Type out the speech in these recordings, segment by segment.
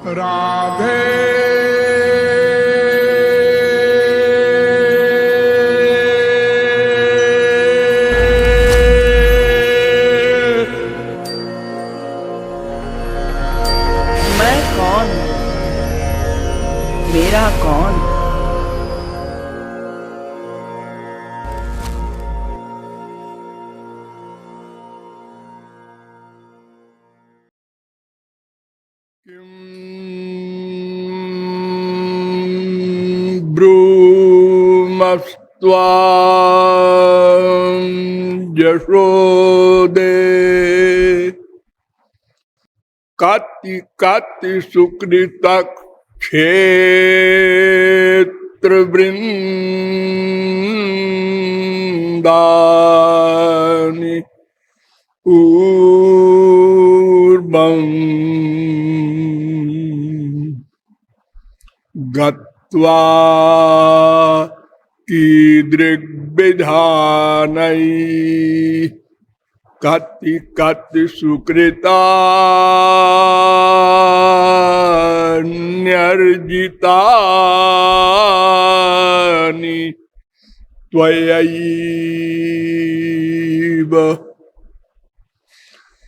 राधे मैं कौन, मेरा कौन। ब्रूमस्त्वां यशोदे काति काति सुकृतक क्षेत्र वृंदानि पूर्वं गत्वा कीदृग्विधानै काति काति सुकृतान्यर्जितानि त्वयैव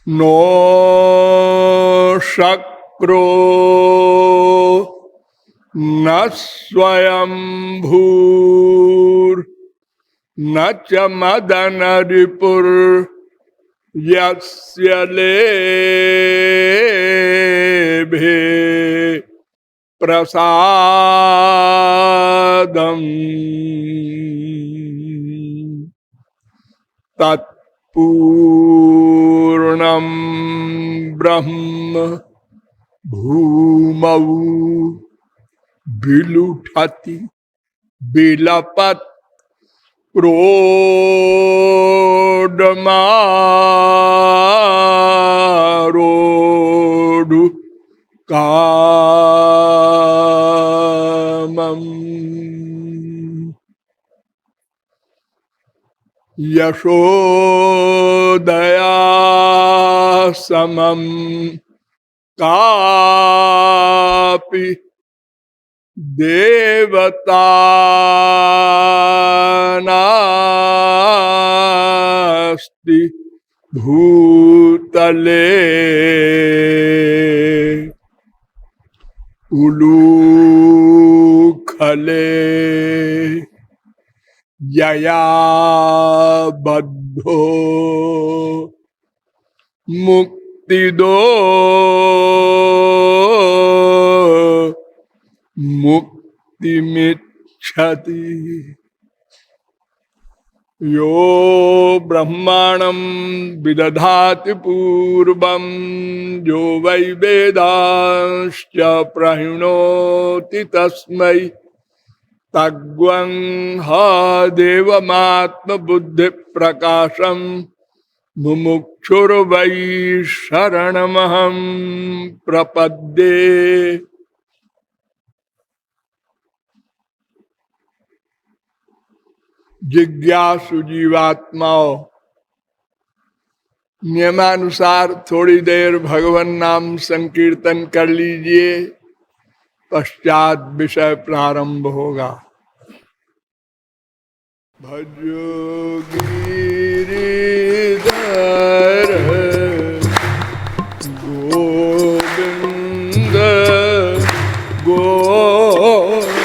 नो शक्रो न स्वयंभूर् न च मदनरिपुर् यस्य लेभे प्रसादम् तत्पूर्णं ब्रह्म भूमौ विलुठति विलपत् क्रोडमारोढु कामम् यशोदया समम् कापि देवता नास्ति भूतले उलूखले यया बद्धो मुक्तिदो मुक्तिमिच्छति यो ब्रह्माणं विदधाति पूर्वं यो वै वेदांश्च प्रहिणोति तस्मै तग्वं ह देवमात्मबुद्धिप्रकाशं मुमुक्षुर्वै शरणमहं प्रपद्ये। जिज्ञासु जीवात्माओं, नियमानुसार थोड़ी देर भगवान नाम संकीर्तन कर लीजिए, पश्चात विषय प्रारंभ होगा। भजो गिरिधर गोविंद गोपाला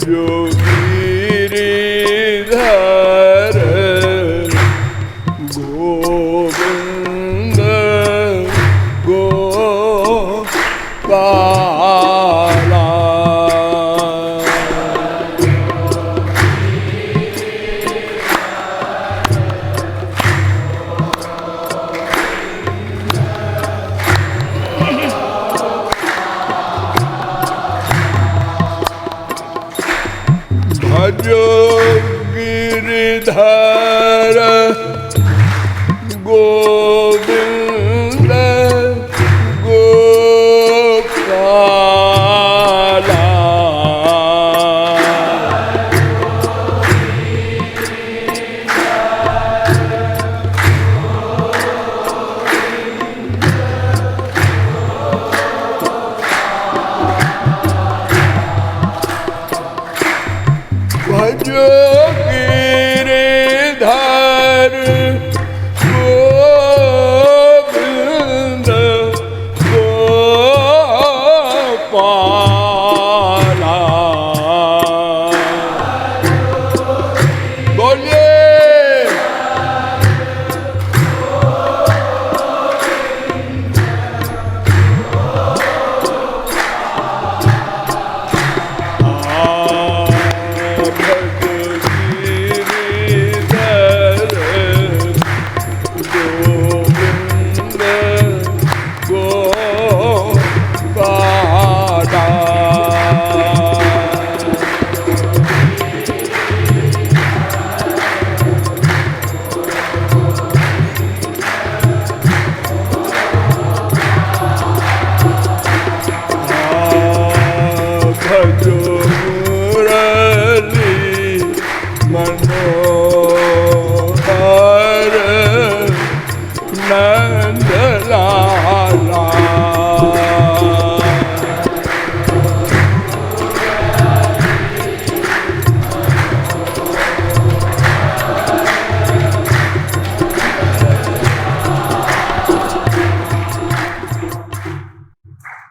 जो गिरिधर गोविंद गोपाला भजो गिरिधर गो भजो गिरिधर गोविंद गोपाला। बोलिए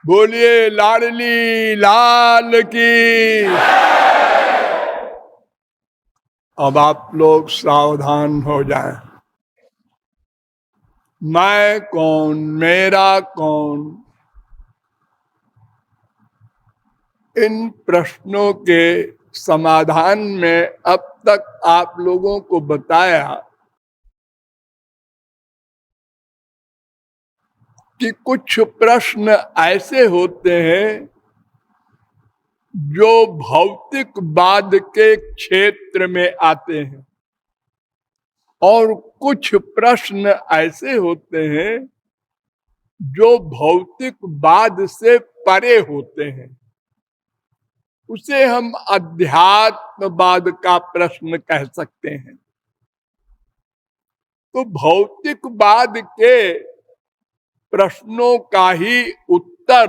बोलिए लाडली लाल की। अब आप लोग सावधान हो जाएं। मैं कौन, मेरा कौन, इन प्रश्नों के समाधान में अब तक आप लोगों को बताया कि कुछ प्रश्न ऐसे होते हैं जो भौतिकवाद के क्षेत्र में आते हैं और कुछ प्रश्न ऐसे होते हैं जो भौतिकवाद से परे होते हैं। उसे हम अध्यात्मवाद का प्रश्न कह सकते हैं। तो भौतिकवाद के प्रश्नों का ही उत्तर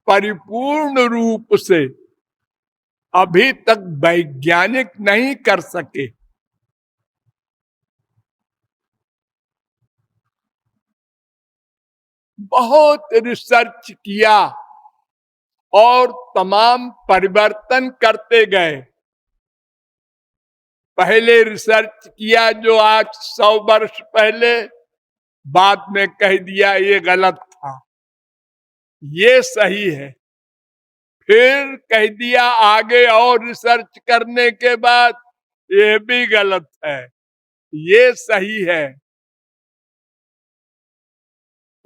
परिपूर्ण रूप से अभी तक वैज्ञानिक नहीं कर सके। बहुत रिसर्च किया और तमाम परिवर्तन करते गए। पहले रिसर्च किया जो आज 100 वर्ष पहले, बाद में कह दिया ये गलत था, ये सही है। फिर कह दिया आगे और रिसर्च करने के बाद ये भी गलत है, ये सही है।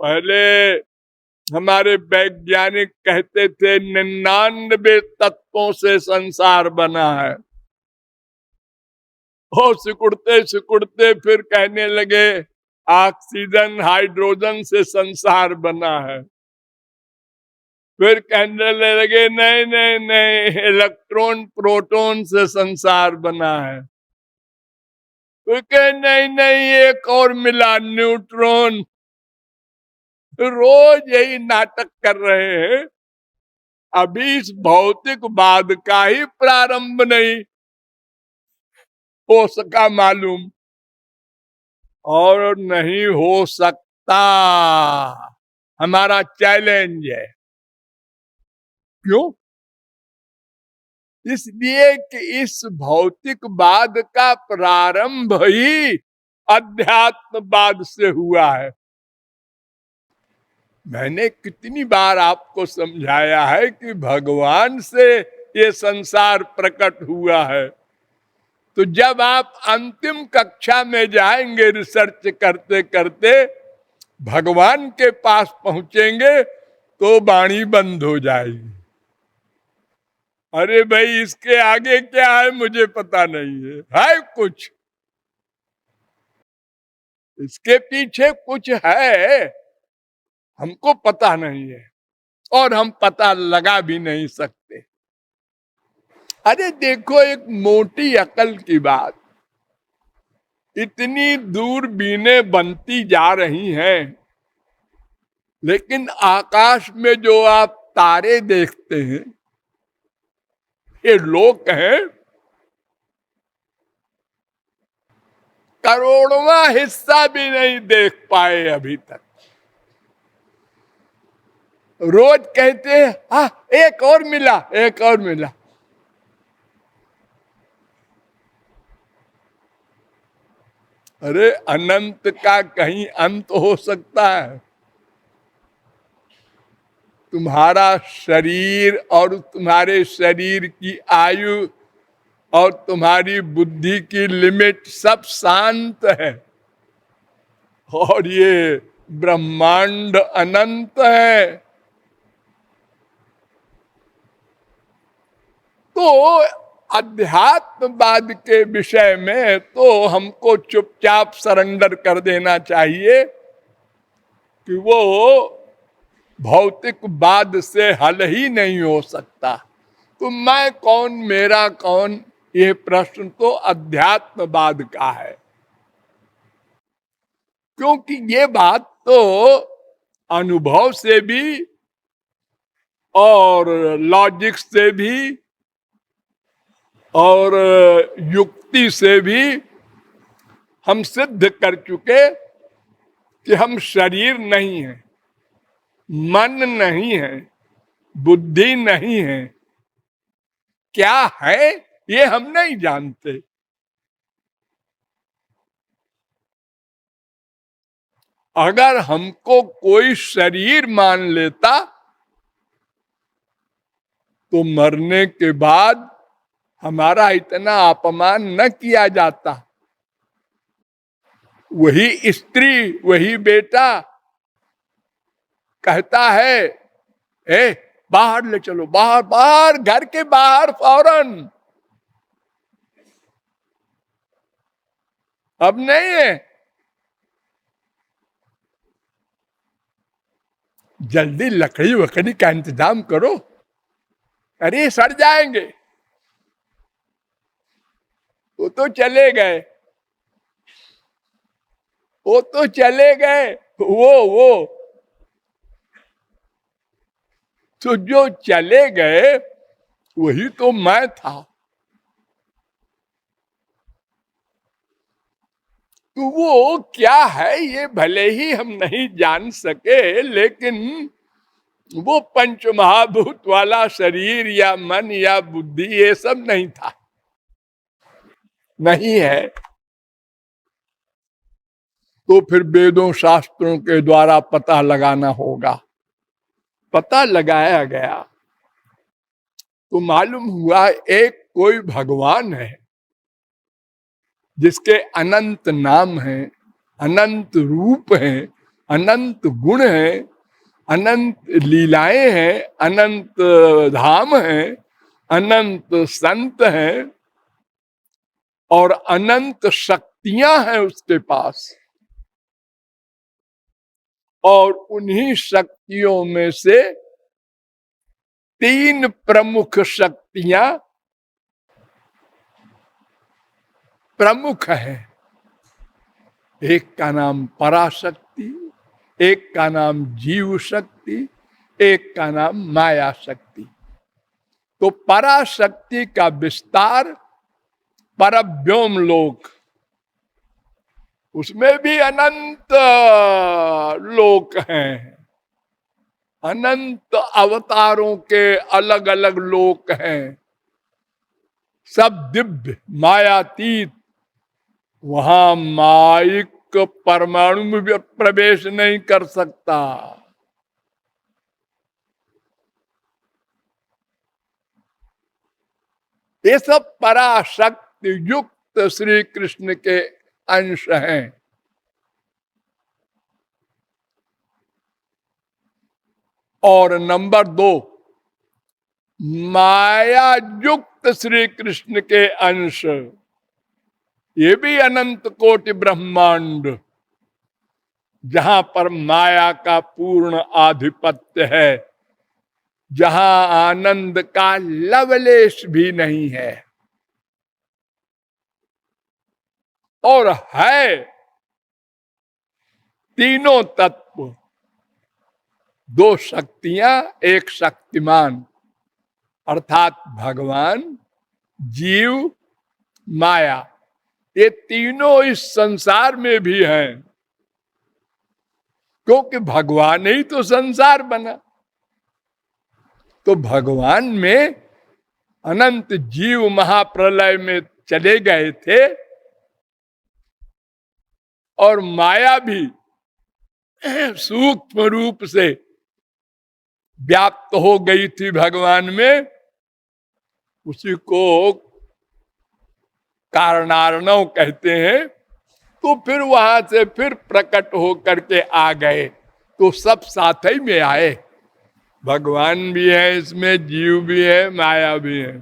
पहले हमारे वैज्ञानिक कहते थे 99 तत्वों से संसार बना है। और सिकुड़ते सिकुड़ते फिर कहने लगे ऑक्सीजन हाइड्रोजन से संसार बना है। फिर कहने लगे नहीं नहीं नहीं, इलेक्ट्रॉन प्रोटॉन से संसार बना है। फिर कहे नहीं नहीं, एक और मिला न्यूट्रॉन। रोज यही नाटक कर रहे हैं। अभी इस भौतिकवाद का ही प्रारंभ नहीं हो सका मालूम, और नहीं हो सकता। हमारा चैलेंज है। क्यों? इसलिए कि इस भौतिकवाद का प्रारंभ ही अध्यात्मवाद से हुआ है। मैंने कितनी बार आपको समझाया है कि भगवान से ये संसार प्रकट हुआ है। तो जब आप अंतिम कक्षा में जाएंगे रिसर्च करते करते, भगवान के पास पहुंचेंगे तो वाणी बंद हो जाएगी। अरे भाई इसके आगे क्या है मुझे पता नहीं है कुछ, इसके पीछे कुछ है, हमको पता नहीं है और हम पता लगा भी नहीं सकते। अरे देखो एक मोटी अकल की बात, इतनी दूरबीनें बनती जा रही हैं, लेकिन आकाश में जो आप तारे देखते हैं ये लोग हैं करोड़वां हिस्सा भी नहीं देख पाए अभी तक। रोज कहते हैं हाँ एक और मिला, एक और मिला। अरे अनंत का कहीं अंत हो सकता है? तुम्हारा शरीर और तुम्हारे शरीर की आयु और तुम्हारी बुद्धि की लिमिट सब शांत है, और ये ब्रह्मांड अनंत है। तो अध्यात्मवाद के विषय में तो हमको चुपचाप सरेंडर कर देना चाहिए कि वो भौतिकवाद से हल ही नहीं हो सकता। तो मैं कौन, मेरा कौन, ये प्रश्न तो अध्यात्मवाद का है। क्योंकि ये बात तो अनुभव से भी और लॉजिक से भी और युक्ति से भी हम सिद्ध कर चुके कि हम शरीर नहीं है, मन नहीं है, बुद्धि नहीं है। क्या है ये हम नहीं जानते। अगर हमको कोई शरीर मान लेता तो मरने के बाद हमारा इतना अपमान न किया जाता। वही स्त्री, वही बेटा कहता है ए बाहर ले चलो, बाहर, बाहर, घर के बाहर फौरन। अब नहीं है, जल्दी लकड़ी वकड़ी का इंतजाम करो, अरे सड़ जाएंगे। वो तो चले गए, वो तो चले गए, वो तो जो चले गए वही तो मैं था। तो वो क्या है ये भले ही हम नहीं जान सके, लेकिन वो पंच महाभूत वाला शरीर या मन या बुद्धि ये सब नहीं था, नहीं है। तो फिर वेदों शास्त्रों के द्वारा पता लगाना होगा। पता लगाया गया तो मालूम हुआ एक कोई भगवान है जिसके अनंत नाम हैं, अनंत रूप हैं, अनंत गुण हैं, अनंत लीलाएं हैं, अनंत धाम हैं, अनंत संत हैं और अनंत शक्तियां हैं उसके पास। और उन्हीं शक्तियों में से तीन प्रमुख शक्तियां प्रमुख है। एक का नाम पराशक्ति, एक का नाम जीव शक्ति, एक का नाम माया शक्ति। तो पराशक्ति का विस्तार परव्योम लोक, उसमें भी अनंत लोक हैं, अनंत अवतारों के अलग अलग लोक हैं, सब दिव्य मायातीत। वहां माइक परमाणु में भी प्रवेश नहीं कर सकता। ये सब पराशक्ति युक्त श्री कृष्ण के अंश हैं। और नंबर 2, माया युक्त श्री कृष्ण के अंश, ये भी अनंत कोटि ब्रह्मांड, जहां पर माया का पूर्ण आधिपत्य है, जहां आनंद का लवलेश भी नहीं है। और है तीनों तत्व, 2 शक्तियां, एक शक्तिमान। अर्थात भगवान, जीव, माया, ये तीनों इस संसार में भी हैं, क्योंकि भगवान ही तो संसार बना। तो भगवान में अनंत जीव महाप्रलय में चले गए थे और माया भी सूक्ष्म रूप से व्याप्त हो गई थी भगवान में। उसी को कारणार्णव कहते हैं। तो फिर वहां से फिर प्रकट हो करके आ गए, तो सब साथ ही में आए। भगवान भी है इसमें, जीव भी है, माया भी है।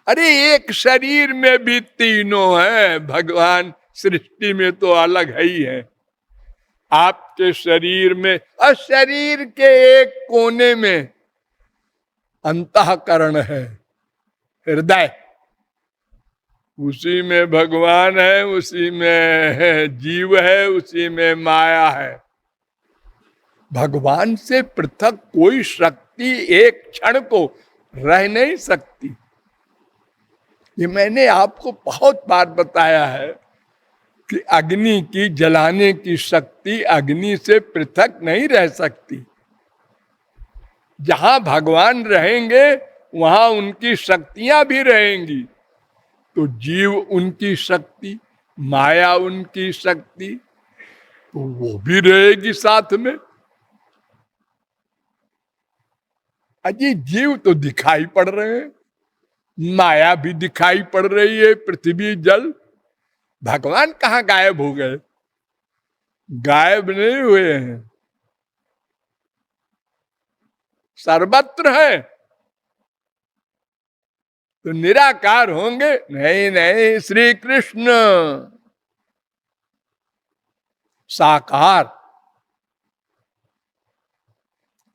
अरे एक शरीर में भी तीनों है। भगवान सृष्टि में तो अलग है ही है। आपके शरीर में और शरीर के एक कोने में अंतःकरण है, हृदय, उसी में भगवान है, उसी में जीव है, उसी में माया है। भगवान से पृथक कोई शक्ति एक क्षण को रह नहीं सकती। ये मैंने आपको बहुत बार बताया है कि अग्नि की जलाने की शक्ति अग्नि से पृथक नहीं रह सकती। जहां भगवान रहेंगे वहां उनकी शक्तियां भी रहेंगी। तो जीव उनकी शक्ति, माया उनकी शक्ति, तो वो भी रहेगी साथ में। अजी जीव तो दिखाई पड़ रहे हैं, माया भी दिखाई पड़ रही है, पृथ्वी जल। भगवान कहाँ गायब हो गए? गायब नहीं हुए हैं, सर्वत्र है। तो निराकार होंगे? नहीं नहीं, श्री कृष्ण साकार।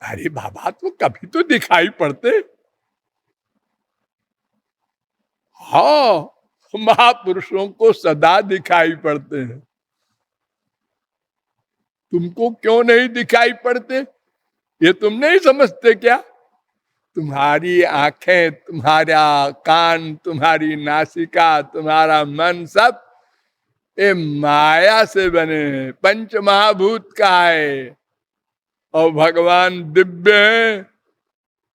अरे बाबा, तो कभी तो दिखाई पड़ते। हाँ, महापुरुषों को सदा दिखाई पड़ते हैं। तुमको क्यों नहीं दिखाई पड़ते? ये तुम नहीं समझते क्या? तुम्हारी आंखें, तुम्हारा कान, तुम्हारी नासिका, तुम्हारा मन, सब ये माया से बने हैं, पंच महाभूत का है। और भगवान दिव्य है,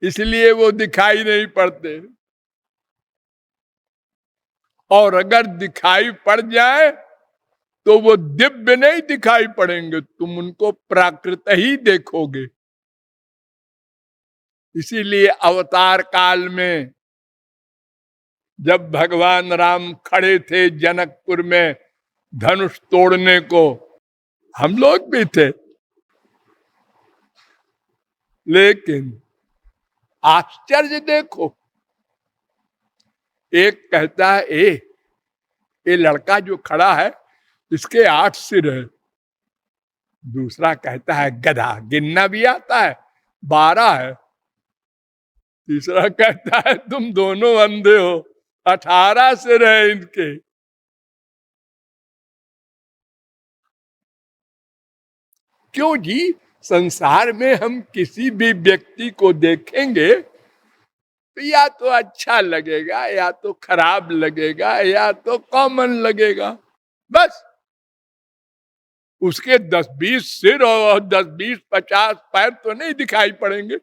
इसलिए वो दिखाई नहीं पड़ते। और अगर दिखाई पड़ जाए तो वो दिव्य नहीं दिखाई पड़ेंगे, तुम उनको प्राकृत ही देखोगे। इसीलिए अवतार काल में जब भगवान राम खड़े थे जनकपुर में धनुष तोड़ने को, हम लोग भी थे, लेकिन आश्चर्य देखो। एक कहता है ये लड़का जो खड़ा है इसके 8 सिर है। दूसरा कहता है गधा, गिनना भी आता है, 12 है। तीसरा कहता है तुम दोनों अंधे हो, 18 सिर है इनके। क्यों जी? संसार में हम किसी भी व्यक्ति को देखेंगे तो या तो अच्छा लगेगा, या तो खराब लगेगा, या तो कॉमन लगेगा। बस उसके 10-20 सिर और 10-20-50 पैर तो नहीं दिखाई पड़ेंगे।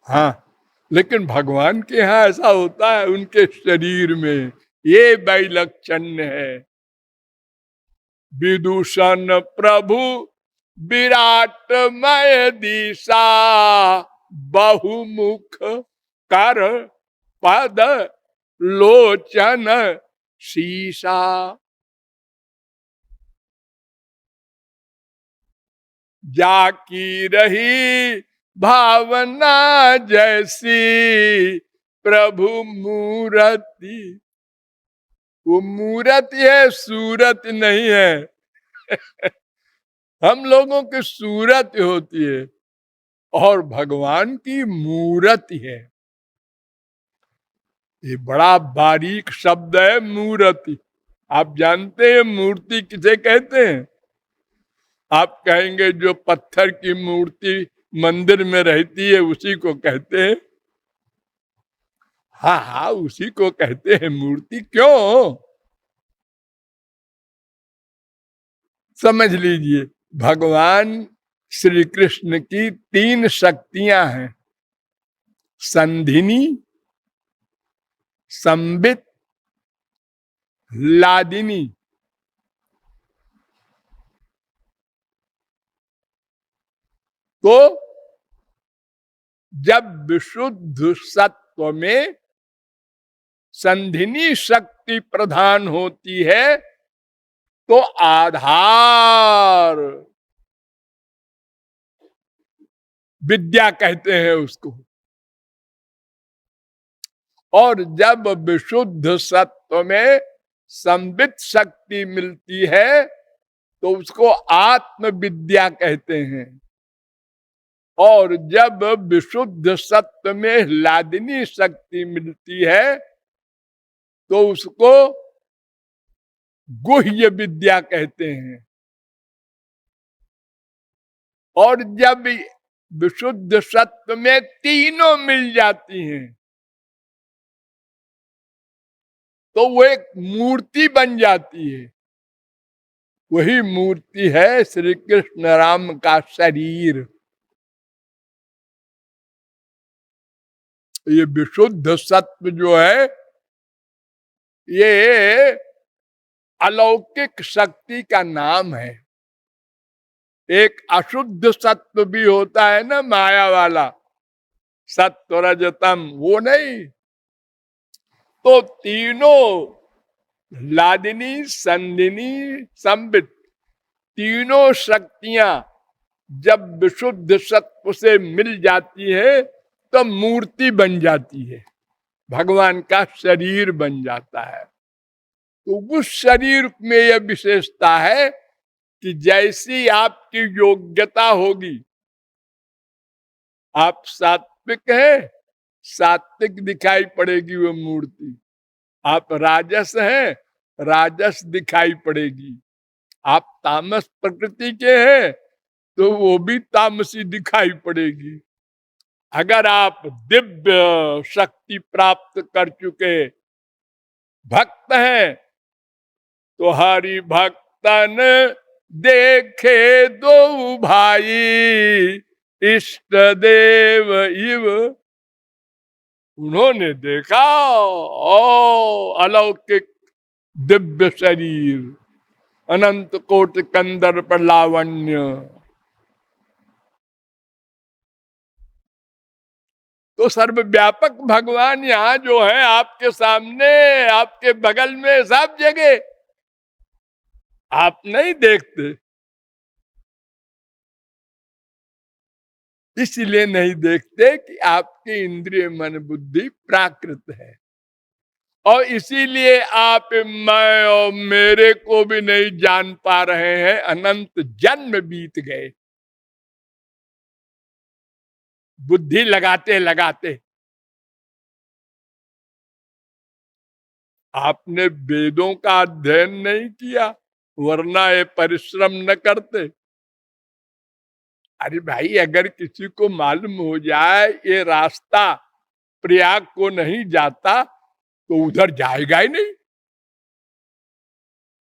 हाँ, लेकिन भगवान के यहाँ ऐसा होता है, उनके शरीर में ये वैलक्षण्य है। विदूषण प्रभु विराटमय दिशा, बहुमुख कर पद लोचन शीशा। जाकी रही भावना जैसी प्रभु मूर्ति। वो मूर्ति है, सूरत नहीं है। हम लोगों की सूरत होती है और भगवान की मूर्ति है। ये बड़ा बारीक शब्द है, मूर्ति। आप जानते हैं मूर्ति किसे कहते हैं? आप कहेंगे जो पत्थर की मूर्ति मंदिर में रहती है उसी को कहते हैं। हाँ हाँ, उसी को कहते हैं मूर्ति। क्यों? समझ लीजिए, भगवान श्री कृष्ण की तीन शक्तियां हैं, संधिनी, संबित, लादिनी। तो जब विशुद्ध सत्व में संधिनी शक्ति प्रधान होती है तो आधार विद्या कहते हैं उसको। और जब विशुद्ध सत्व में संबित शक्ति मिलती है तो उसको आत्म विद्या कहते हैं। और जब विशुद्ध सत्व में लादिनी शक्ति मिलती है तो उसको गुह्य विद्या कहते हैं। और जब विशुद्ध सत्व में तीनों मिल जाती हैं तो वो एक मूर्ति बन जाती है। वही मूर्ति है श्री कृष्ण राम का शरीर। ये विशुद्ध सत्व जो है ये अलौकिक शक्ति का नाम है। एक अशुद्ध सत्व भी होता है ना, माया वाला सत्व रजतम, वो नहीं। तो तीनों लादिनी, संदिनी, संबित, तीनों शक्तियां जब विशुद्ध सत्व से मिल जाती है तो मूर्ति बन जाती है, भगवान का शरीर बन जाता है। तो उस शरीर में यह विशेषता है कि जैसी आपकी योग्यता होगी, आप सात्विक है, सात्विक दिखाई पड़ेगी वो मूर्ति। आप राजस हैं, राजस दिखाई पड़ेगी। आप तामस प्रकृति के हैं तो वो भी तामसी दिखाई पड़ेगी। अगर आप दिव्य शक्ति प्राप्त कर चुके भक्त हैं तो हरि भक्तन देखे दो भाई इष्ट देव इव। उन्होंने देखा ओ अलौकिक दिव्य शरीर, अनंत कोटि कंदर्प लावण्य। तो सर्वव्यापक भगवान यहाँ जो है आपके सामने, आपके बगल में, सब जगह आप नहीं देखते। इसलिए नहीं देखते कि आपकी इंद्रिय मन बुद्धि प्राकृत है। और इसीलिए आप मैं और मेरे को भी नहीं जान पा रहे हैं। अनंत जन्म बीत गए बुद्धि लगाते लगाते। आपने वेदों का अध्ययन नहीं किया, वरना ये परिश्रम न करते। अरे भाई, अगर किसी को मालूम हो जाए ये रास्ता प्रयाग को नहीं जाता तो उधर जाएगा ही नहीं।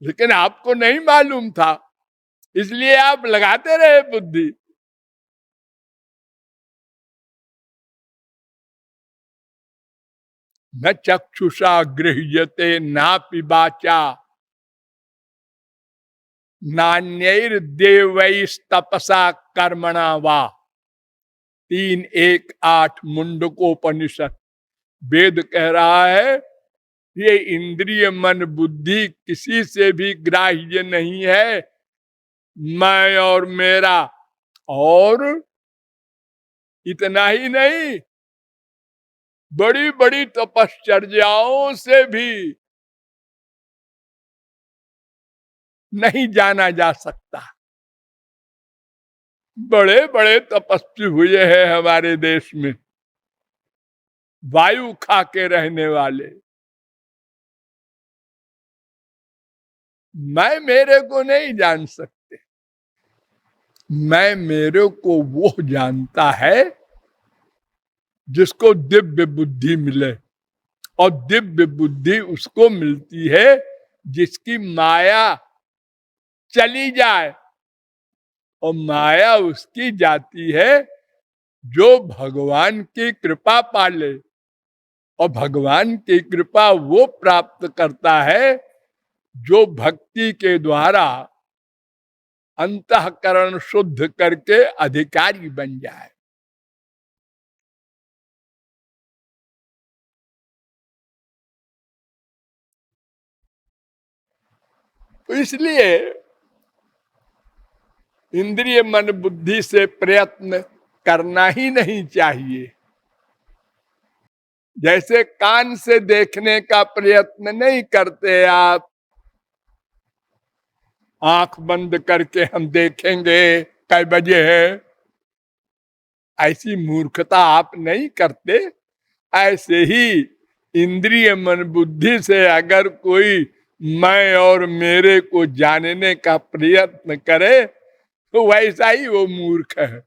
लेकिन आपको नहीं मालूम था, इसलिए आप लगाते रहे बुद्धि। न चक्षुषा गृह्यते ना पिबाचा नान्यैर देवैस्तपसा कर्मणा वा। 3:1-8 मुंडकोपनिषद। वेद कह रहा है ये इंद्रिय मन बुद्धि किसी से भी ग्राह्य नहीं है, मैं और मेरा। और इतना ही नहीं, बड़ी बड़ी तपश्चर्याओं से भी नहीं जाना जा सकता। बड़े बड़े तपस्वी हुए हैं हमारे देश में, वायु खा के रहने वाले। मैं मेरे को नहीं जान सकते। मैं मेरे को वो जानता है जिसको दिव्य बुद्धि मिले, और दिव्य बुद्धि उसको मिलती है जिसकी माया चली जाए, और माया उसकी जाती है जो भगवान की कृपा पाले, और भगवान की कृपा वो प्राप्त करता है जो भक्ति के द्वारा अंतःकरण शुद्ध करके अधिकारी बन जाए। तो इसलिए इंद्रिय मन बुद्धि से प्रयत्न करना ही नहीं चाहिए। जैसे कान से देखने का प्रयत्न नहीं करते आप, आंख बंद करके हम देखेंगे कै बजे है, ऐसी मूर्खता आप नहीं करते। ऐसे ही इंद्रिय मन बुद्धि से अगर कोई मैं और मेरे को जानने का प्रयत्न करे तो वैसा ही वो मूर्ख है।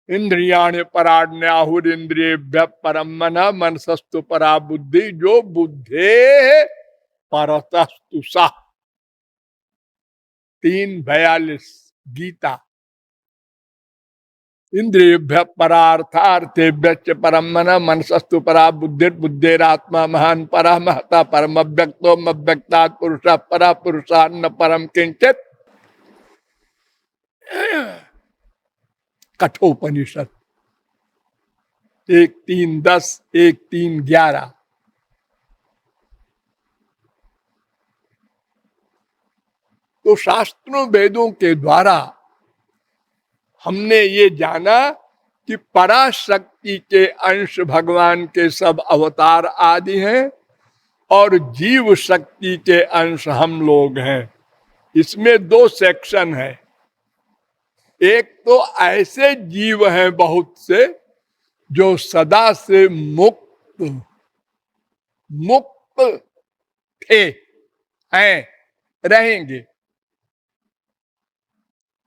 इंद्रियाणि पराण्याहुर इंद्रिय परम मन, मनसस्तु परा बुद्धि, जो बुद्धे परतस्तु सा। 3:42 गीता। इंद्रियभ्य परार्थार्थेभ्य परम मन, मनसस्तु परा बुद्धि, बुद्धिरात्मा महान परा महता परम अव्यक्तो अव्यक्तात् पुरुषः परा पुरुषान्न परम किंचित। कठोपनिषद 1:3-10, 1:3-11। तो शास्त्रों वेदों के द्वारा हमने ये जाना कि पराशक्ति के अंश भगवान के सब अवतार आदि हैं और जीव शक्ति के अंश हम लोग हैं। इसमें 2 सेक्शन है। एक तो ऐसे जीव हैं बहुत से जो सदा से मुक्त थे, हैं, रहेंगे।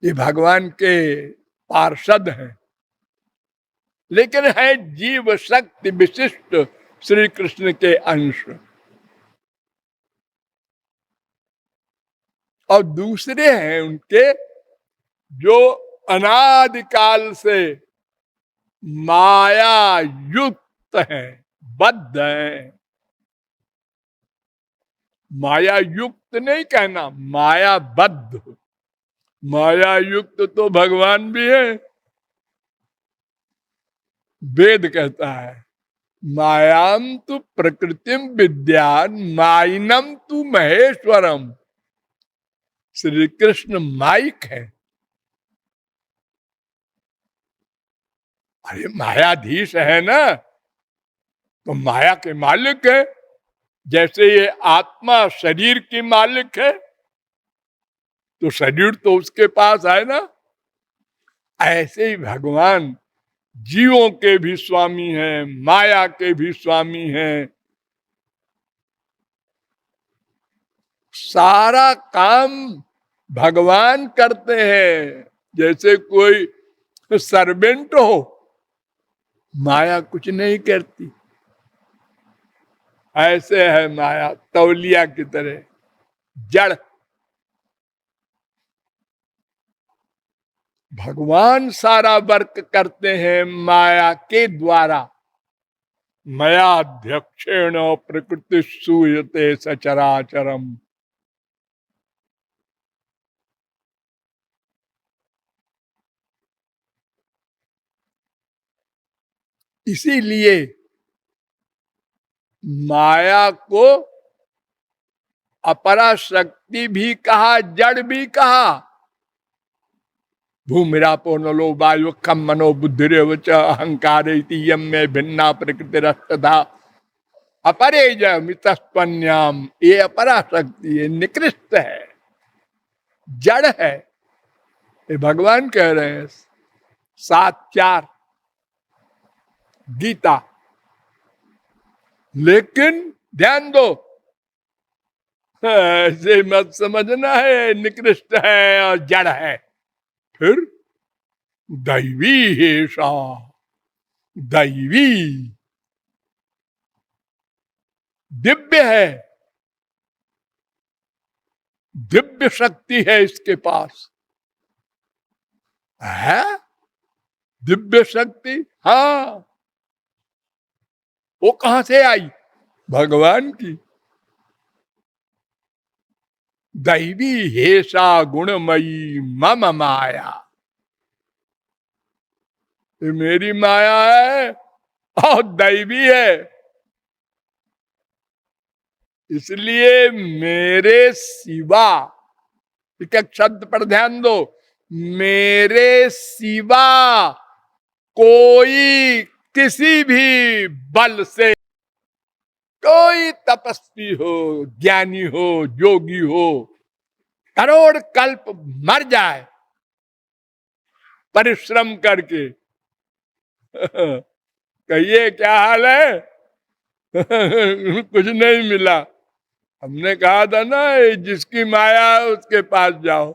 ये भगवान के पार्षद हैं, लेकिन है जीव शक्ति विशिष्ट श्री कृष्ण के अंश। और दूसरे हैं उनके जो अनादिकाल से माया युक्त हैं, बद्ध हैं। माया युक्त नहीं कहना, माया बद्ध। माया युक्त तो भगवान भी है। वेद कहता है मायाम तु प्रकृतिम विद्यान माइनम तु महेश्वरम। श्री कृष्ण माइक है। अरे मायाधीश है ना, तो माया के मालिक है। जैसे ये आत्मा शरीर की मालिक है, तो शरीर तो उसके पास है ना। ऐसे ही भगवान जीवों के भी स्वामी हैं, माया के भी स्वामी हैं। सारा काम भगवान करते हैं। जैसे कोई सर्वेंट हो, माया कुछ नहीं करती। ऐसे है माया, तौलिया की तरह जड़। भगवान सारा वर्क करते हैं माया के द्वारा। मयाध्यक्षेण प्रकृति सूयते सचराचरम। इसीलिए माया को अपरा शक्ति भी कहा, जड़ भी कहा। भूमिरापो नलो वायु खम मनो बुद्धिरेव च अहंकार यम में भिन्ना प्रकृतिरस्तथा अपरे मितस्पन्याम। ये अपरा शक्ति है, निकृष्ट है, जड़ है। ये भगवान कह रहे हैं 7:4 गीता। लेकिन ध्यान दो, ऐसे मत समझना है निकृष्ट है और जड़ है। फिर दैवी हेषा, दैवी दिव्य है, दिव्य शक्ति है इसके पास। है दिव्य शक्ति, हाँ। वो कहां से आई? भगवान की। दैवी हेषा गुणमयी मम माया, ये मेरी माया है और दैवी है। इसलिए मेरे सिवा, एक शब्द पर ध्यान दो, मेरे सिवा कोई किसी भी बल से, कोई तपस्वी हो, ज्ञानी हो, योगी हो, करोड़ कल्प मर जाए परिश्रम करके, कहिए क्या हाल है? कुछ नहीं मिला। हमने कहा था ना, जिसकी माया है उसके पास जाओ।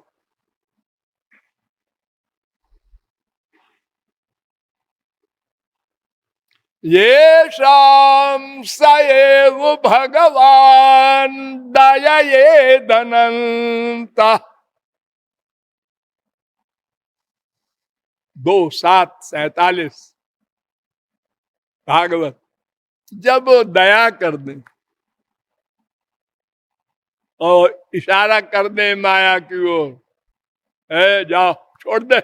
ये शाम सएव भगवान दये दनंता। 2:7-47 भागवत। जब वो दया कर दे और इशारा कर दे माया की ओर, जाओ छोड़ दे।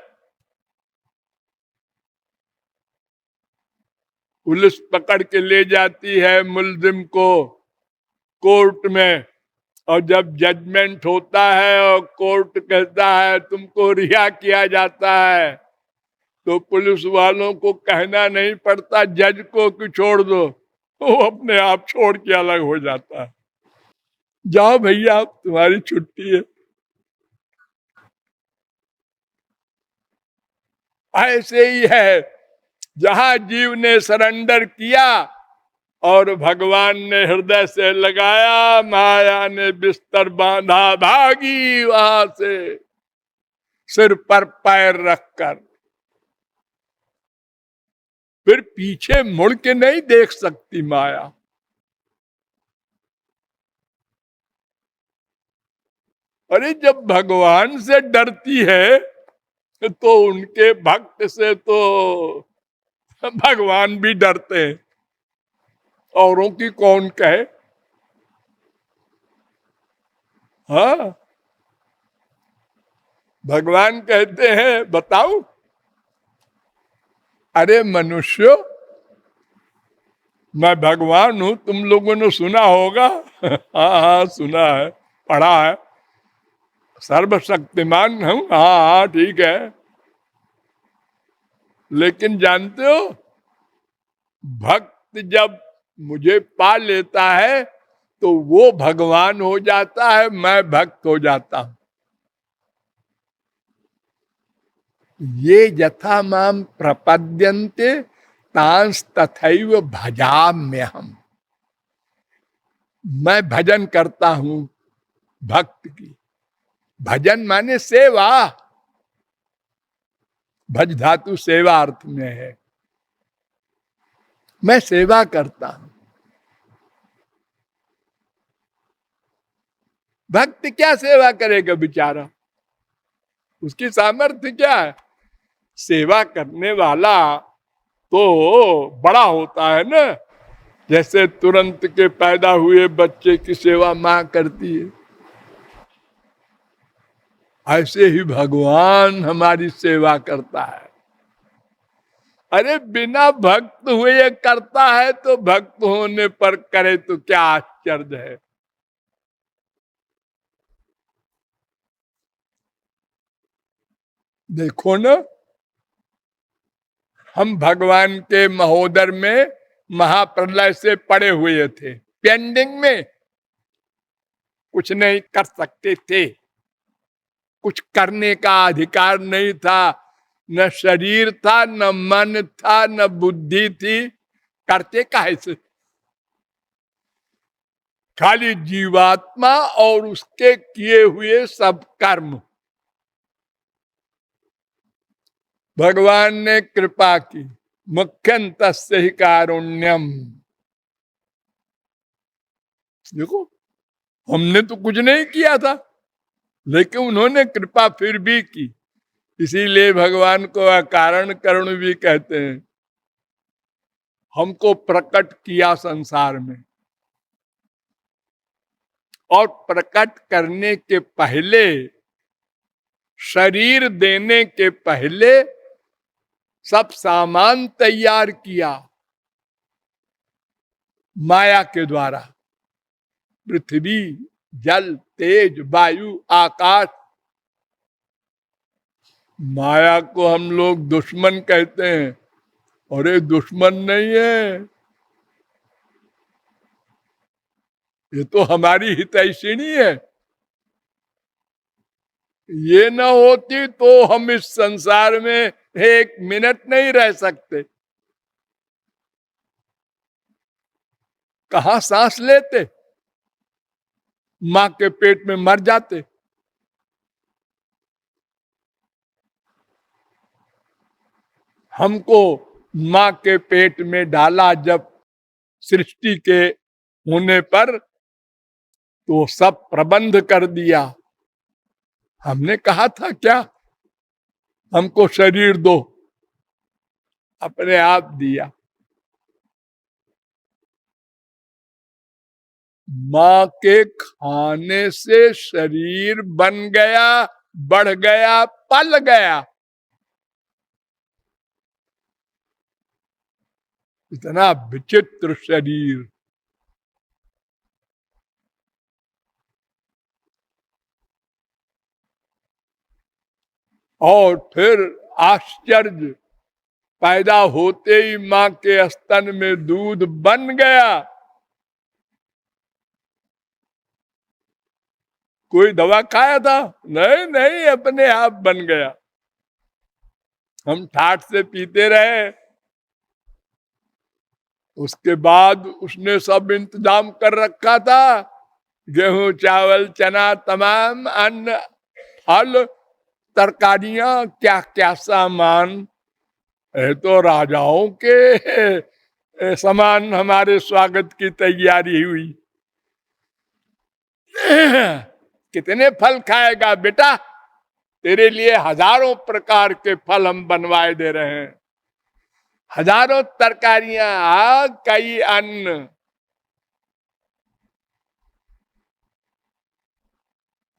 पुलिस पकड़ के ले जाती है मुलजिम को कोर्ट में, और जब जजमेंट होता है और कोर्ट कहता है तुमको रिहा किया जाता है, तो पुलिस वालों को कहना नहीं पड़ता जज को कि छोड़ दो, वो अपने आप छोड़ के अलग हो जाता है। जाओ भैया तुम्हारी छुट्टी है। ऐसे ही है, जहां जीव ने सरेंडर किया और भगवान ने हृदय से लगाया, माया ने बिस्तर बांधा, भागी वहां से सिर पर पैर रखकर। फिर पीछे मुड़ के नहीं देख सकती माया। अरे जब भगवान से डरती है तो उनके भक्त से तो भगवान भी डरते हैं, औरों की कौन कहे। हाँ, भगवान कहते हैं बताओ, अरे मनुष्यों मैं भगवान हूं, तुम लोगों ने सुना होगा। हाँ हाँ सुना है, पढ़ा है, सर्वशक्तिमान हूं, हाँ हाँ ठीक है। लेकिन जानते हो, भक्त जब मुझे पा लेता है तो वो भगवान हो जाता है, मैं भक्त हो जाता हूं। ये यथा माम प्रपद्यन्ते तांस तथैव भजाम्यहम्। मैं भजन करता हूं भक्त की। भजन माने सेवा, भज धातु सेवा अर्थ में है। मैं सेवा करता हूं। भक्त क्या सेवा करेगा बेचारा, उसकी सामर्थ्य क्या है? सेवा करने वाला तो बड़ा होता है ना, जैसे तुरंत के पैदा हुए बच्चे की सेवा मां करती है, ऐसे ही भगवान हमारी सेवा करता है। अरे बिना भक्त हुए करता है तो भक्त होने पर करे तो क्या आश्चर्य है। देखो ना, हम भगवान के महोदर में महाप्रलय से पड़े हुए थे, पेंडिंग में, कुछ नहीं कर सकते थे, कुछ करने का अधिकार नहीं था, न शरीर था, न मन था, न बुद्धि थी, करते काहे से? खाली जीवात्मा और उसके किए हुए सब कर्म। भगवान ने कृपा की, मुख्यंतस्य ही कारुण्यम। देखो, हमने तो कुछ नहीं किया था, लेकिन उन्होंने कृपा फिर भी की। इसीलिए भगवान को अकारण करुण भी कहते हैं। हमको प्रकट किया संसार में, और प्रकट करने के पहले, शरीर देने के पहले सब सामान तैयार किया माया के द्वारा। पृथ्वी, जल, तेज, वायु, आकाश। माया को हम लोग दुश्मन कहते हैं, और ये दुश्मन नहीं है, ये तो हमारी हितैषिणी है। ये न होती तो हम इस संसार में एक मिनट नहीं रह सकते। कहां सांस लेते, मां के पेट में मर जाते। हमको मां के पेट में डाला जब सृष्टि के होने पर, तो सब प्रबंध कर दिया। हमने कहा था क्या, हमको शरीर दो, अपने आप दिया। मां के खाने से शरीर बन गया, बढ़ गया, पल गया। इतना विचित्र शरीर। और फिर आश्चर्य, पैदा होते ही मां के स्तन में दूध बन गया। कोई दवा खाया था? नहीं नहीं, अपने आप बन गया। हम ठाठ से पीते रहे। उसके बाद उसने सब इंतजाम कर रखा था, गेहूं, चावल, चना, तमाम अन्न, फल, तरकारियां, क्या क्या सामान। ये तो राजाओं के समान हमारे स्वागत की तैयारी हुई। कितने फल खाएगा बेटा, तेरे लिए हजारों प्रकार के फल हम बनवाए दे रहे हैं, हजारों तरकारियां, कई अन्न।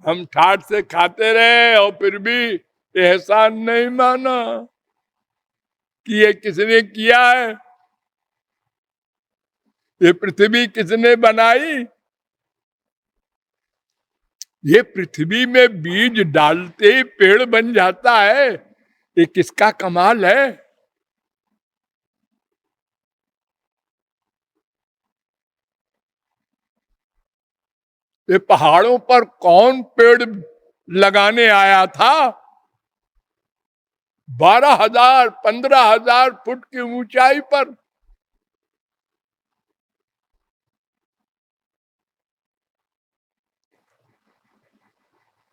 हम ठाठ से खाते रहे, और फिर भी एहसान नहीं माना कि ये किसने किया है, ये पृथ्वी किसने बनाई। ये पृथ्वी में बीज डालते ही पेड़ बन जाता है, ये किसका कमाल है। ये पहाड़ों पर कौन पेड़ लगाने आया था? 12,000 15,000 फुट की ऊंचाई पर।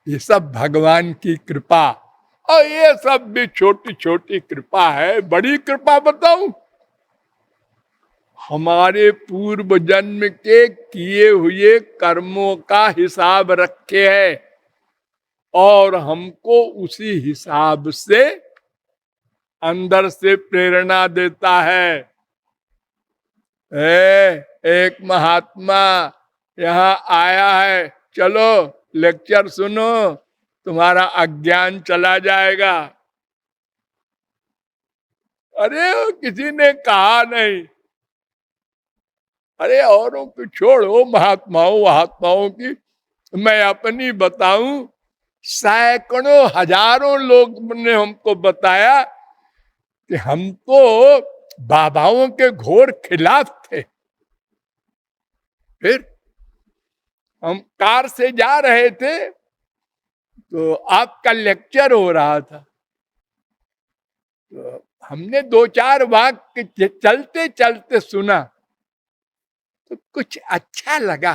ये सब भगवान की कृपा, और ये सब भी छोटी छोटी कृपा है। बड़ी कृपा बताऊं, हमारे पूर्व जन्म के किए हुए कर्मों का हिसाब रखे है, और हमको उसी हिसाब से अंदर से प्रेरणा देता है। एक महात्मा यहाँ आया है, चलो लेक्चर सुनो, तुम्हारा अज्ञान चला जाएगा। अरे किसी ने कहा नहीं। अरे औरों की छोड़ो, महात्माओं महात्माओं की, मैं अपनी बताऊं, सैकड़ों हजारों लोग ने हमको बताया कि हम तो बाबाओं के घोर खिलाफ थे। फिर हम कार से जा रहे थे, तो आपका लेक्चर हो रहा था, तो हमने 2-4 वाक्य चलते चलते सुना, तो कुछ अच्छा लगा।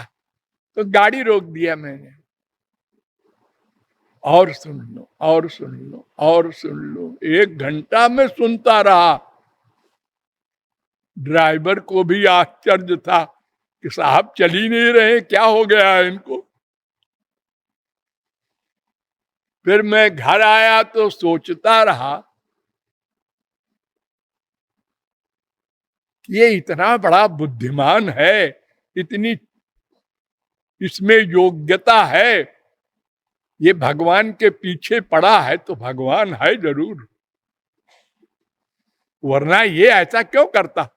तो गाड़ी रोक दिया मैंने, और सुन लो और सुन लो और सुन लो। 1 घंटा में सुनता रहा। ड्राइवर को भी आश्चर्य था कि साहब चल ही नहीं रहे, क्या हो गया है इनको। फिर मैं घर आया तो सोचता रहा कि ये इतना बड़ा बुद्धिमान है, इतनी इसमें योग्यता है, ये भगवान के पीछे पड़ा है तो भगवान है जरूर, वरना ये ऐसा क्यों करता।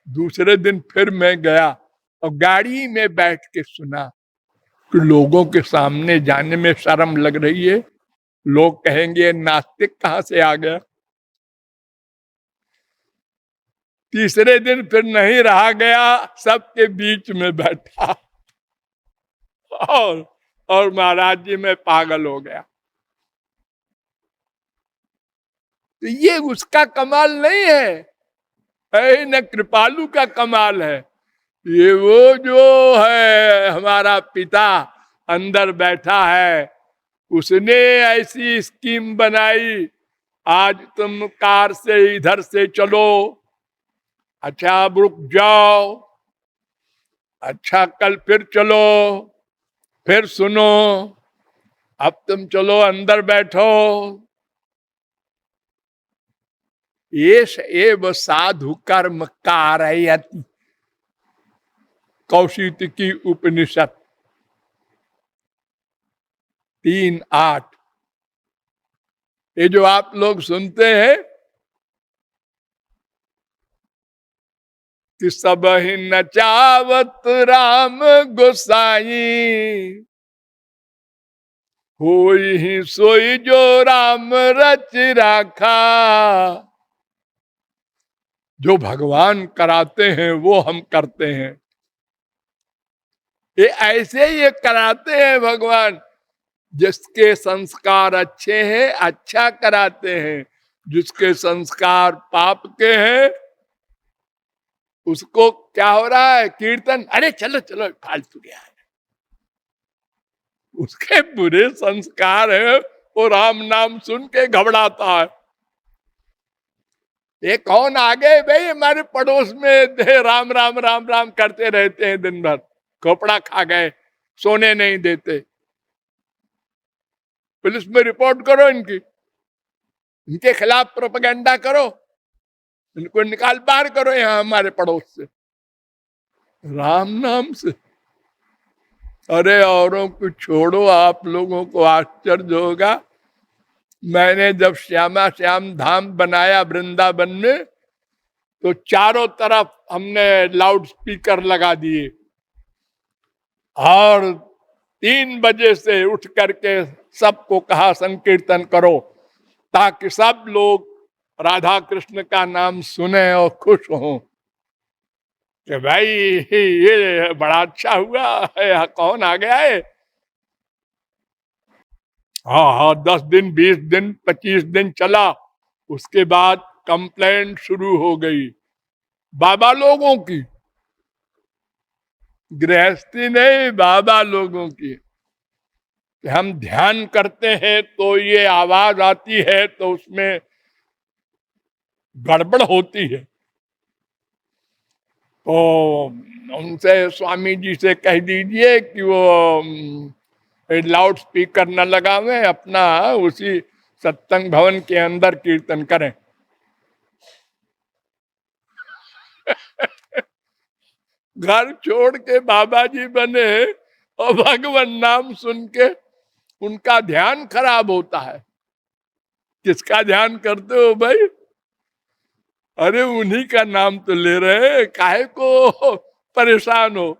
दूसरे दिन फिर मैं गया और गाड़ी में बैठ के सुना कि लोगों के सामने जाने में शर्म लग रही है, लोग कहेंगे नास्तिक कहां से आ गया। तीसरे दिन फिर नहीं रहा गया, सबके बीच में बैठा और महाराज जी मैं पागल हो गया। तो ये उसका कमाल नहीं है न कृपालु का कमाल है। ये वो जो है हमारा पिता अंदर बैठा है, उसने ऐसी स्कीम बनाई, आज तुम कार से इधर से चलो, अच्छा अब रुक जाओ, अच्छा कल फिर चलो, फिर सुनो, अब तुम चलो अंदर बैठो। ये वो साधु कर्म कारयति, कौशिकी उपनिषद 3:8। ये जो आप लोग सुनते हैं कि सब ही नचावत राम गोसाई, होई ही सोई जो राम रच राखा। जो भगवान कराते हैं वो हम करते हैं। ये ऐसे ही ये कराते हैं भगवान, जिसके संस्कार अच्छे हैं अच्छा कराते हैं, जिसके संस्कार पाप के हैं उसको क्या हो रहा है, कीर्तन, अरे चलो चलो फालतू गया है। उसके बुरे संस्कार है, वो राम नाम सुन के घबराता है। ये कौन आ गए भाई हमारे पड़ोस में, राम राम राम राम करते रहते हैं दिन भर, खोपड़ा खा गए, सोने नहीं देते। पुलिस में रिपोर्ट करो इनकी, इनके खिलाफ प्रोपेगेंडा करो, इनको निकाल बाहर करो यहां हमारे पड़ोस से, राम नाम से। अरे औरों को छोड़ो, आप लोगों को आश्चर्य होगा। मैंने जब श्यामा श्याम धाम बनाया वृंदावन में, तो चारों तरफ हमने लाउड स्पीकर लगा दिए और 3 बजे से उठ करके सबको कहा संकीर्तन करो, ताकि सब लोग राधा कृष्ण का नाम सुने और खुश हों कि भाई ये बड़ा अच्छा हुआ है, कौन आ गया है। हाँ, 10 दिन 20 दिन 25 दिन चला, उसके बाद कंप्लेंट शुरू हो गई बाबा लोगों की, गृहस्थी नहीं, बाबा लोगों की। कि हम ध्यान करते हैं तो ये आवाज आती है तो उसमें गड़बड़ होती है, तो उनसे स्वामी जी से कह दीजिए कि वो लाउड स्पीकर न लगावे, अपना उसी सत्संग भवन के अंदर कीर्तन करें। घर छोड़ के बाबा जी बने और भगवान नाम सुन के उनका ध्यान खराब होता है। किसका ध्यान करते हो भाई? अरे उन्हीं का नाम तो ले रहे, काहे को परेशान हो।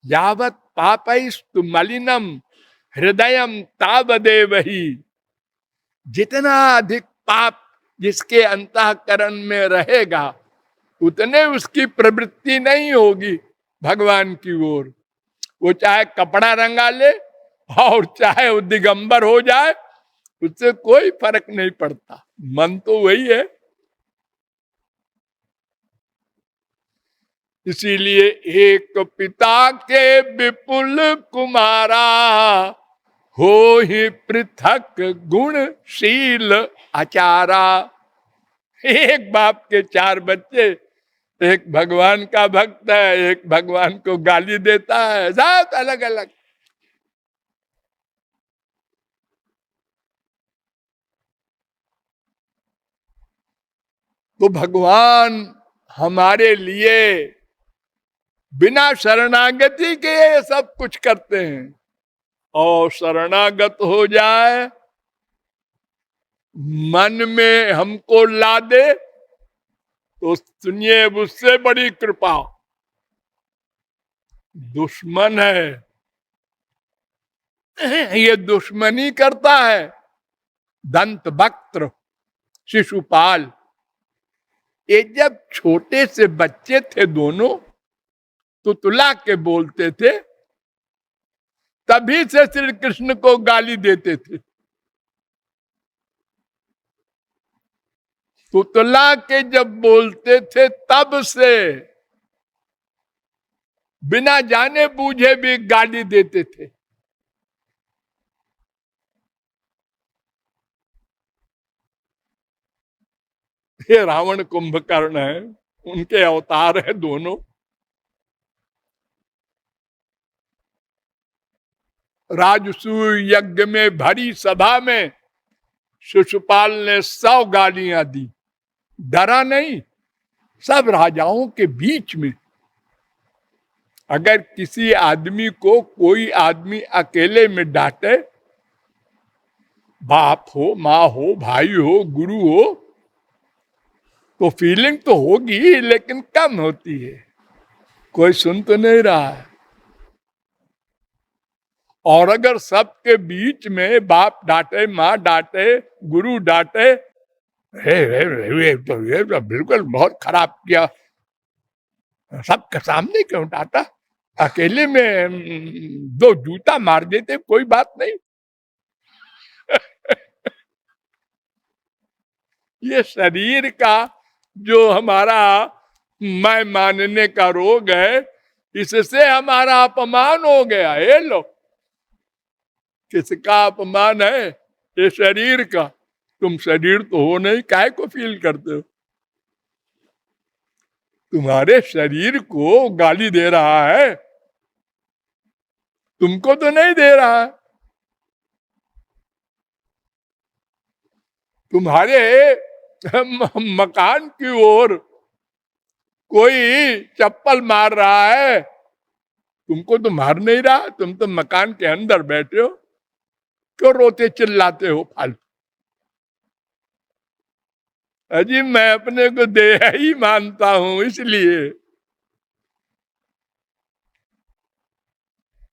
यावत पापैस्तु मलिनम हृदयम तावदेवहि, जितना अधिक पाप जिसके अंतःकरण में रहेगा उतने उसकी प्रवृत्ति नहीं होगी भगवान की ओर। वो चाहे कपड़ा रंगा ले और चाहे वो दिगंबर हो जाए, उससे कोई फर्क नहीं पड़ता, मन तो वही है। इसीलिए एक पिता के विपुल कुमारा, हो ही पृथक गुणशील आचारा। एक बाप के 4 बच्चे, एक भगवान का भक्त है, एक भगवान को गाली देता है, सब अलग अलग। तो भगवान हमारे लिए बिना शरणागति के ये सब कुछ करते हैं। और शरणागत हो जाए, मन में हमको ला दे, तो सुनिए उससे बड़ी कृपा। दुश्मन है, ये दुश्मनी करता है। दंत वक्त्र शिशुपाल, ये जब छोटे से बच्चे थे दोनों, तो तुला के बोलते थे, तभी से श्री कृष्ण को गाली देते थे। तुतला के जब बोलते थे तब से बिना जाने बूझे भी गाली देते थे। ये रावण कुंभकर्ण है, उनके अवतार है दोनों। राजसूय यज्ञ में भरी सभा में शिशुपाल ने 100 गालियां दी, डरा नहीं। सब राजाओं के बीच में अगर किसी आदमी को कोई आदमी अकेले में डांटे, बाप हो, माँ हो, भाई हो, गुरु हो, तो फीलिंग तो होगी लेकिन कम होती है, कोई सुन तो नहीं रहा है। और अगर सबके बीच में बाप डांटे, माँ डांटे, गुरु डांटे, ये तो बिल्कुल बहुत खराब किया, सबके सामने क्यों डांटा, अकेले में 2 जूता मार देते, कोई बात नहीं। ये शरीर का जो हमारा मैं मानने का रोग है, इससे हमारा अपमान हो गया। ये लो, किसका अपमान है? ये शरीर का। तुम शरीर तो हो नहीं, काहे को फील करते हो? तुम्हारे शरीर को गाली दे रहा है, तुमको तो नहीं दे रहा है। तुम्हारे मकान की ओर कोई चप्पल मार रहा है, तुमको तो मार नहीं रहा, तुम तो मकान के अंदर बैठे हो, क्यों रोते चिल्लाते हो फालतू? अजी मैं अपने को देह ही मानता हूं, इसलिए।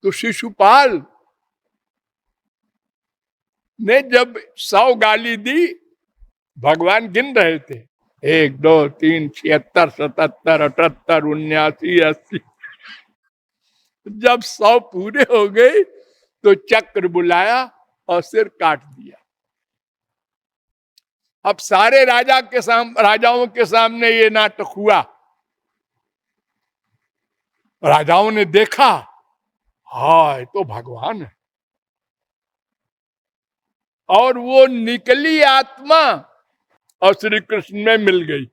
तो शिशुपाल ने जब 100 गाली दी, भगवान गिन रहे थे, 1 2 3 76 77 78 79 80। जब 100 पूरे हो गए तो चक्र बुलाया और सिर काट दिया। अब सारे राजाओं के सामने ये नाटक हुआ। राजाओं ने देखा, हाय तो भगवान है। और वो निकली आत्मा और श्री कृष्ण में मिल गई।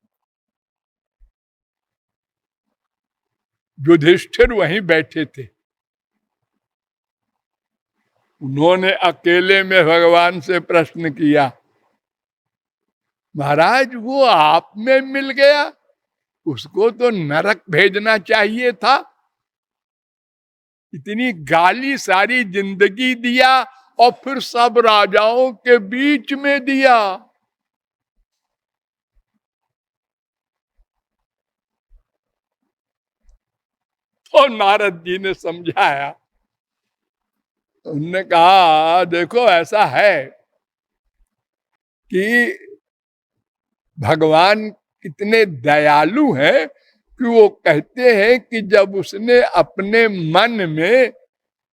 युधिष्ठिर वहीं बैठे थे, उन्होंने अकेले में भगवान से प्रश्न किया, महाराज वो आप में मिल गया, उसको तो नरक भेजना चाहिए था। इतनी गाली सारी जिंदगी दिया और फिर सब राजाओं के बीच में दिया। तो नारद जी ने समझाया, उन्होंने कहा देखो ऐसा है कि भगवान कितने दयालु हैं कि वो कहते हैं कि जब उसने अपने मन में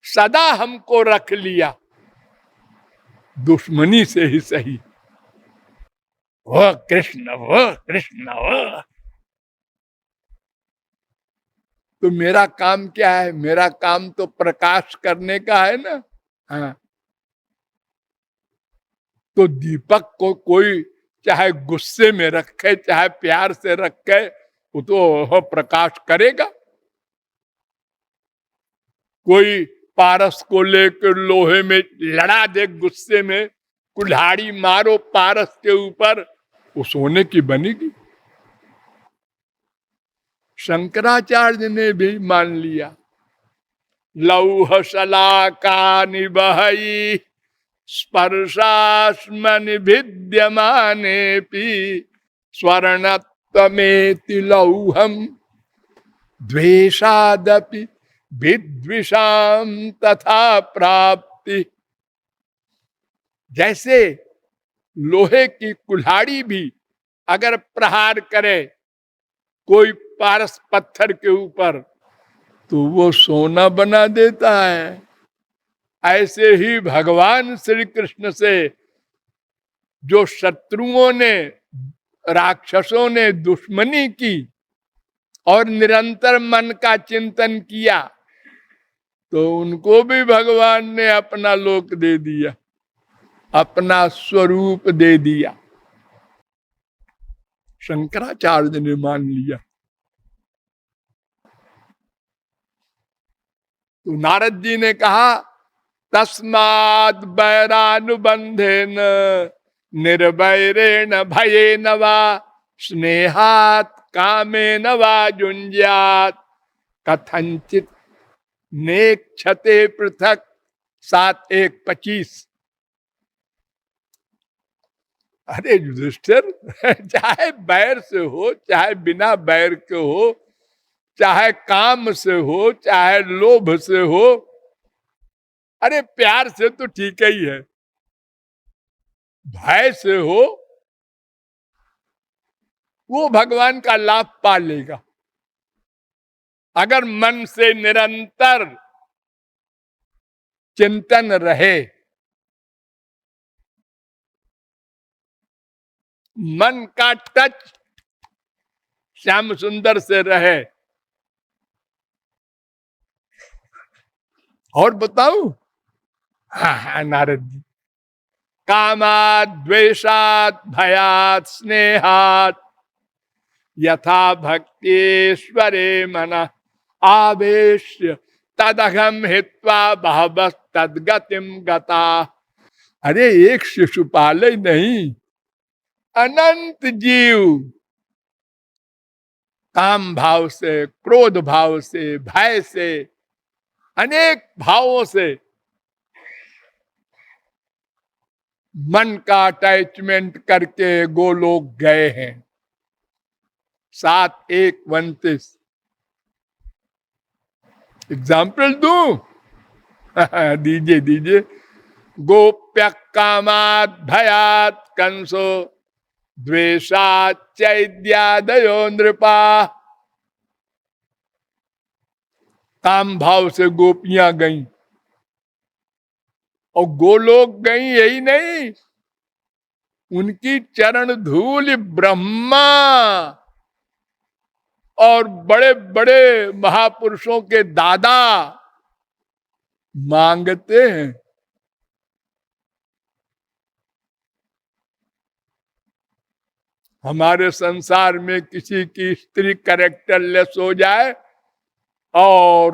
सदा हमको रख लिया, दुश्मनी से ही सही, वो कृष्ण वो कृष्ण वो, तो मेरा काम क्या है? मेरा काम तो प्रकाश करने का है ना। हाँ, तो दीपक को कोई चाहे गुस्से में रखे चाहे प्यार से रखे, वो तो प्रकाश करेगा। कोई पारस को लेकर लोहे में लड़ा दे गुस्से में, कुल्हाड़ी मारो पारस के ऊपर, वो सोने की बनेगी। शंकराचार्य ने भी मान लिया। लौह शलाका निबहई स्पर्शास्मनि भिद्यमाने पी स्वर्णत्वमेति लौहम द्वेषादपि विद्विषाम तथा प्राप्ति। जैसे लोहे की कुल्हाड़ी भी अगर प्रहार करे कोई पारस पत्थर के ऊपर तो वो सोना बना देता है, ऐसे ही भगवान श्री कृष्ण से जो शत्रुओं ने, राक्षसों ने दुश्मनी की और निरंतर मन का चिंतन किया, तो उनको भी भगवान ने अपना लोक दे दिया, अपना स्वरूप दे दिया। शंकराचार्य ने मान लिया। तो नारद जी ने कहा तस्माद् वैरानुबंधेन निर्वैरेण भयेन वा स्नेहात् कामेन वा युञ्ज्यात् कथंचित नेक्षते पृथक। 7:1-25। अरे युधिष्ठिर, चाहे बैर से हो चाहे बिना बैर के हो, चाहे काम से हो चाहे लोभ से हो, अरे प्यार से तो ठीक ही है, भय से हो वो भगवान का लाभ पा लेगा। अगर मन से निरंतर चिंतन रहे, मन का टच श्याम सुंदर से रहे। और बताऊं? हाँ नारद जी, कामात् द्वेषात् भयात् स्नेहात् यथा भक्तेश्वरे मन आवेश्य तदघम हित्वा बहवस् तद्गतिम गता। अरे एक शिशुपाल ही नहीं, अनंत जीव काम भाव से, क्रोध भाव से, भय से, अनेक भावों से मन का अटैचमेंट करके गोलोक गए हैं। 7:1-29 एग्जाम्पल दूं? दीजिए दीजिए। गोप्य कामात् भयात् कंसो द्वेषात् चैद्यादयो नृपा। काम भाव से गोपियां गईं और गोलोक गई, यही नहीं, उनकी चरण धूल ब्रह्मा और बड़े बड़े महापुरुषों के दादा मांगते हैं। हमारे संसार में किसी की स्त्री कैरेक्टरलेस हो जाए और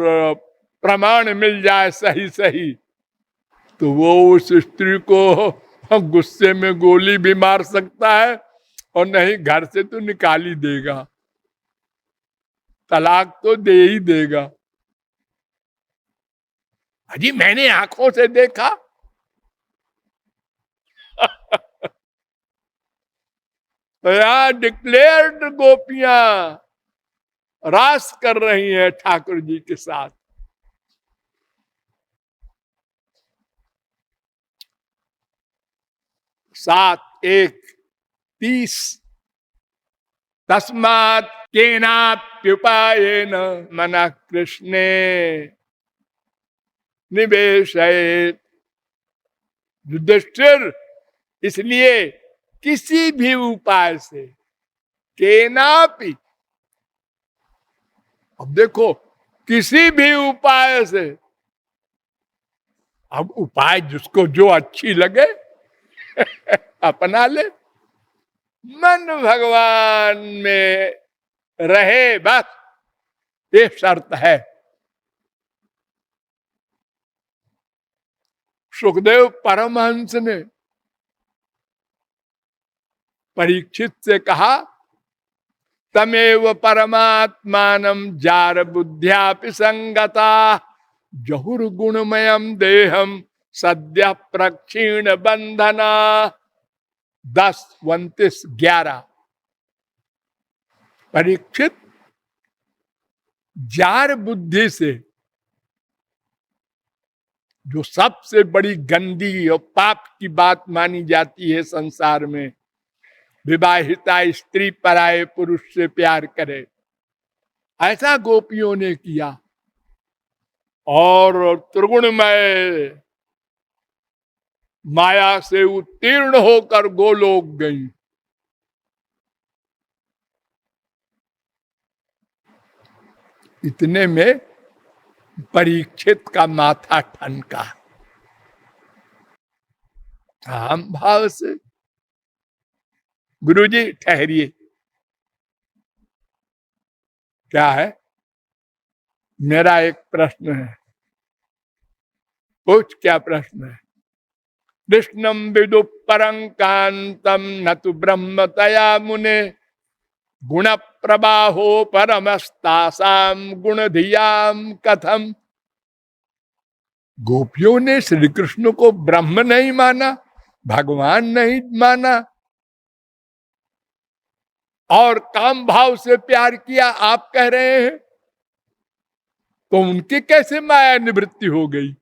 प्रमाण मिल जाए सही सही, तो वो उस स्त्री को गुस्से में गोली भी मार सकता है और नहीं घर से तो निकाल ही देगा, तलाक तो दे ही देगा। अजी मैंने आंखों से देखा। डिक्लेयर्ड गोपियां रास कर रही हैं ठाकुर जी के साथ। सात 1:30 तस्मात् केनाप्युपायेन मनः कृष्णे निवेशयेत्। युधिष्ठिर, इसलिए किसी भी उपाय से, केनापि। अब देखो किसी भी उपाय से। अब उपाय जिसको जो अच्छी लगे अपना ले, मन भगवान में रहे बस, ये शर्त है। सुखदेव परमहंस ने परीक्षित से कहा, तमेव परमात्मानं जार बुद्ध्यापि संगता जहुर्गुणमयम देहम सद्य प्रक्षीण बंधना। 10:29-11। परीक्षित, जार बुद्धि से, जो सबसे बड़ी गंदी और पाप की बात मानी जाती है संसार में, विवाहिता स्त्री पराये पुरुष से प्यार करे, ऐसा गोपियों ने किया और त्रिगुणमय माया से उत्तीर्ण होकर गोलोक गई। इतने में परीक्षित का माथा ठनका। काम भाव से, गुरुजी ठहरिए, क्या है? मेरा एक प्रश्न है। कुछ क्या प्रश्न है? कृष्णम विदु परं कांतम न तु ब्रह्मतया मुने गुण प्रबाहो परमस्तासाम गुण धियाम कथम। गोपियों ने श्री कृष्ण को ब्रह्म नहीं माना, भगवान नहीं माना और काम भाव से प्यार किया, आप कह रहे हैं, तो उनकी कैसे माया निवृत्ति हो गई?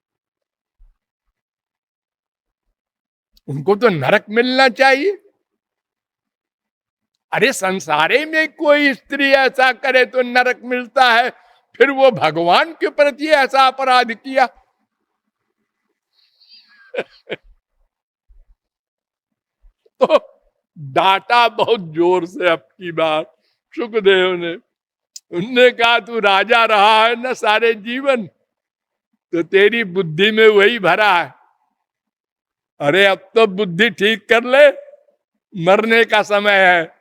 उनको तो नरक मिलना चाहिए। अरे संसारे में कोई स्त्री ऐसा करे तो नरक मिलता है, फिर वो भगवान के प्रति ऐसा अपराध किया। तो डांटा बहुत जोर से आपकी बात सुखदेव ने। उनने कहा, तू राजा रहा है ना सारे जीवन, तो तेरी बुद्धि में वही भरा है। अरे अब तो बुद्धि ठीक कर ले, मरने का समय है।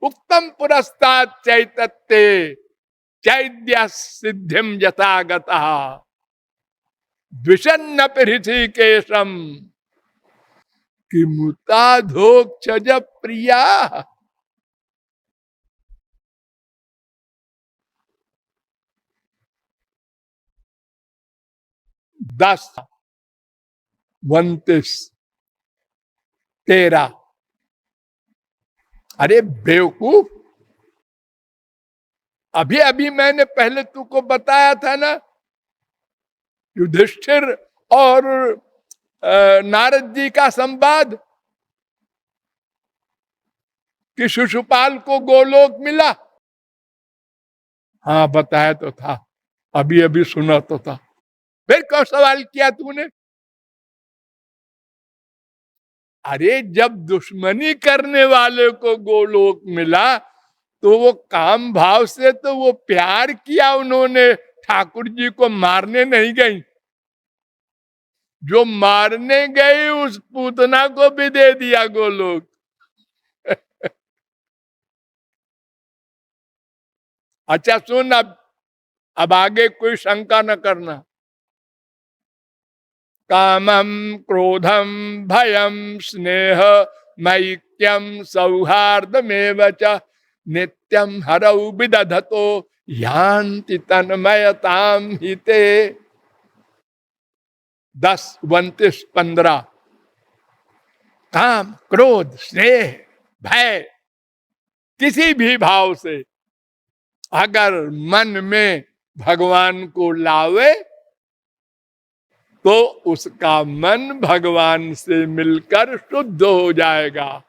उत्तम पुरस्तात् चैतत्ते चैद्य सिद्धिम यथागता द्विषन्न ऋषिकेशम किमुताधोक्षज प्रिया। 10:29-13। अरे बेवकूफ, अभी अभी मैंने पहले तुमको बताया था ना, युधिष्ठिर और नारद जी का संवाद, कि शिशुपाल को गोलोक मिला। हाँ बताया तो था, अभी अभी सुना तो था। फिर क्यों सवाल किया तूने? अरे जब दुश्मनी करने वाले को गोलोक मिला तो वो काम भाव से, तो वो प्यार किया उन्होंने, ठाकुर जी को मारने नहीं गई। जो मारने गई उस पूतना को भी दे दिया गोलोक। अच्छा सुन, अब आगे कोई शंका न करना। कामम क्रोधम भयम स्नेह मैक्यम सौहार्दमेव च नित्यम हरौ विदधतो यान्ति तन्मयताम हिते। 10:29-15। काम, क्रोध, स्नेह, भय, किसी भी भाव से अगर मन में भगवान को लावे तो उसका मन भगवान से मिलकर शुद्ध हो जाएगा।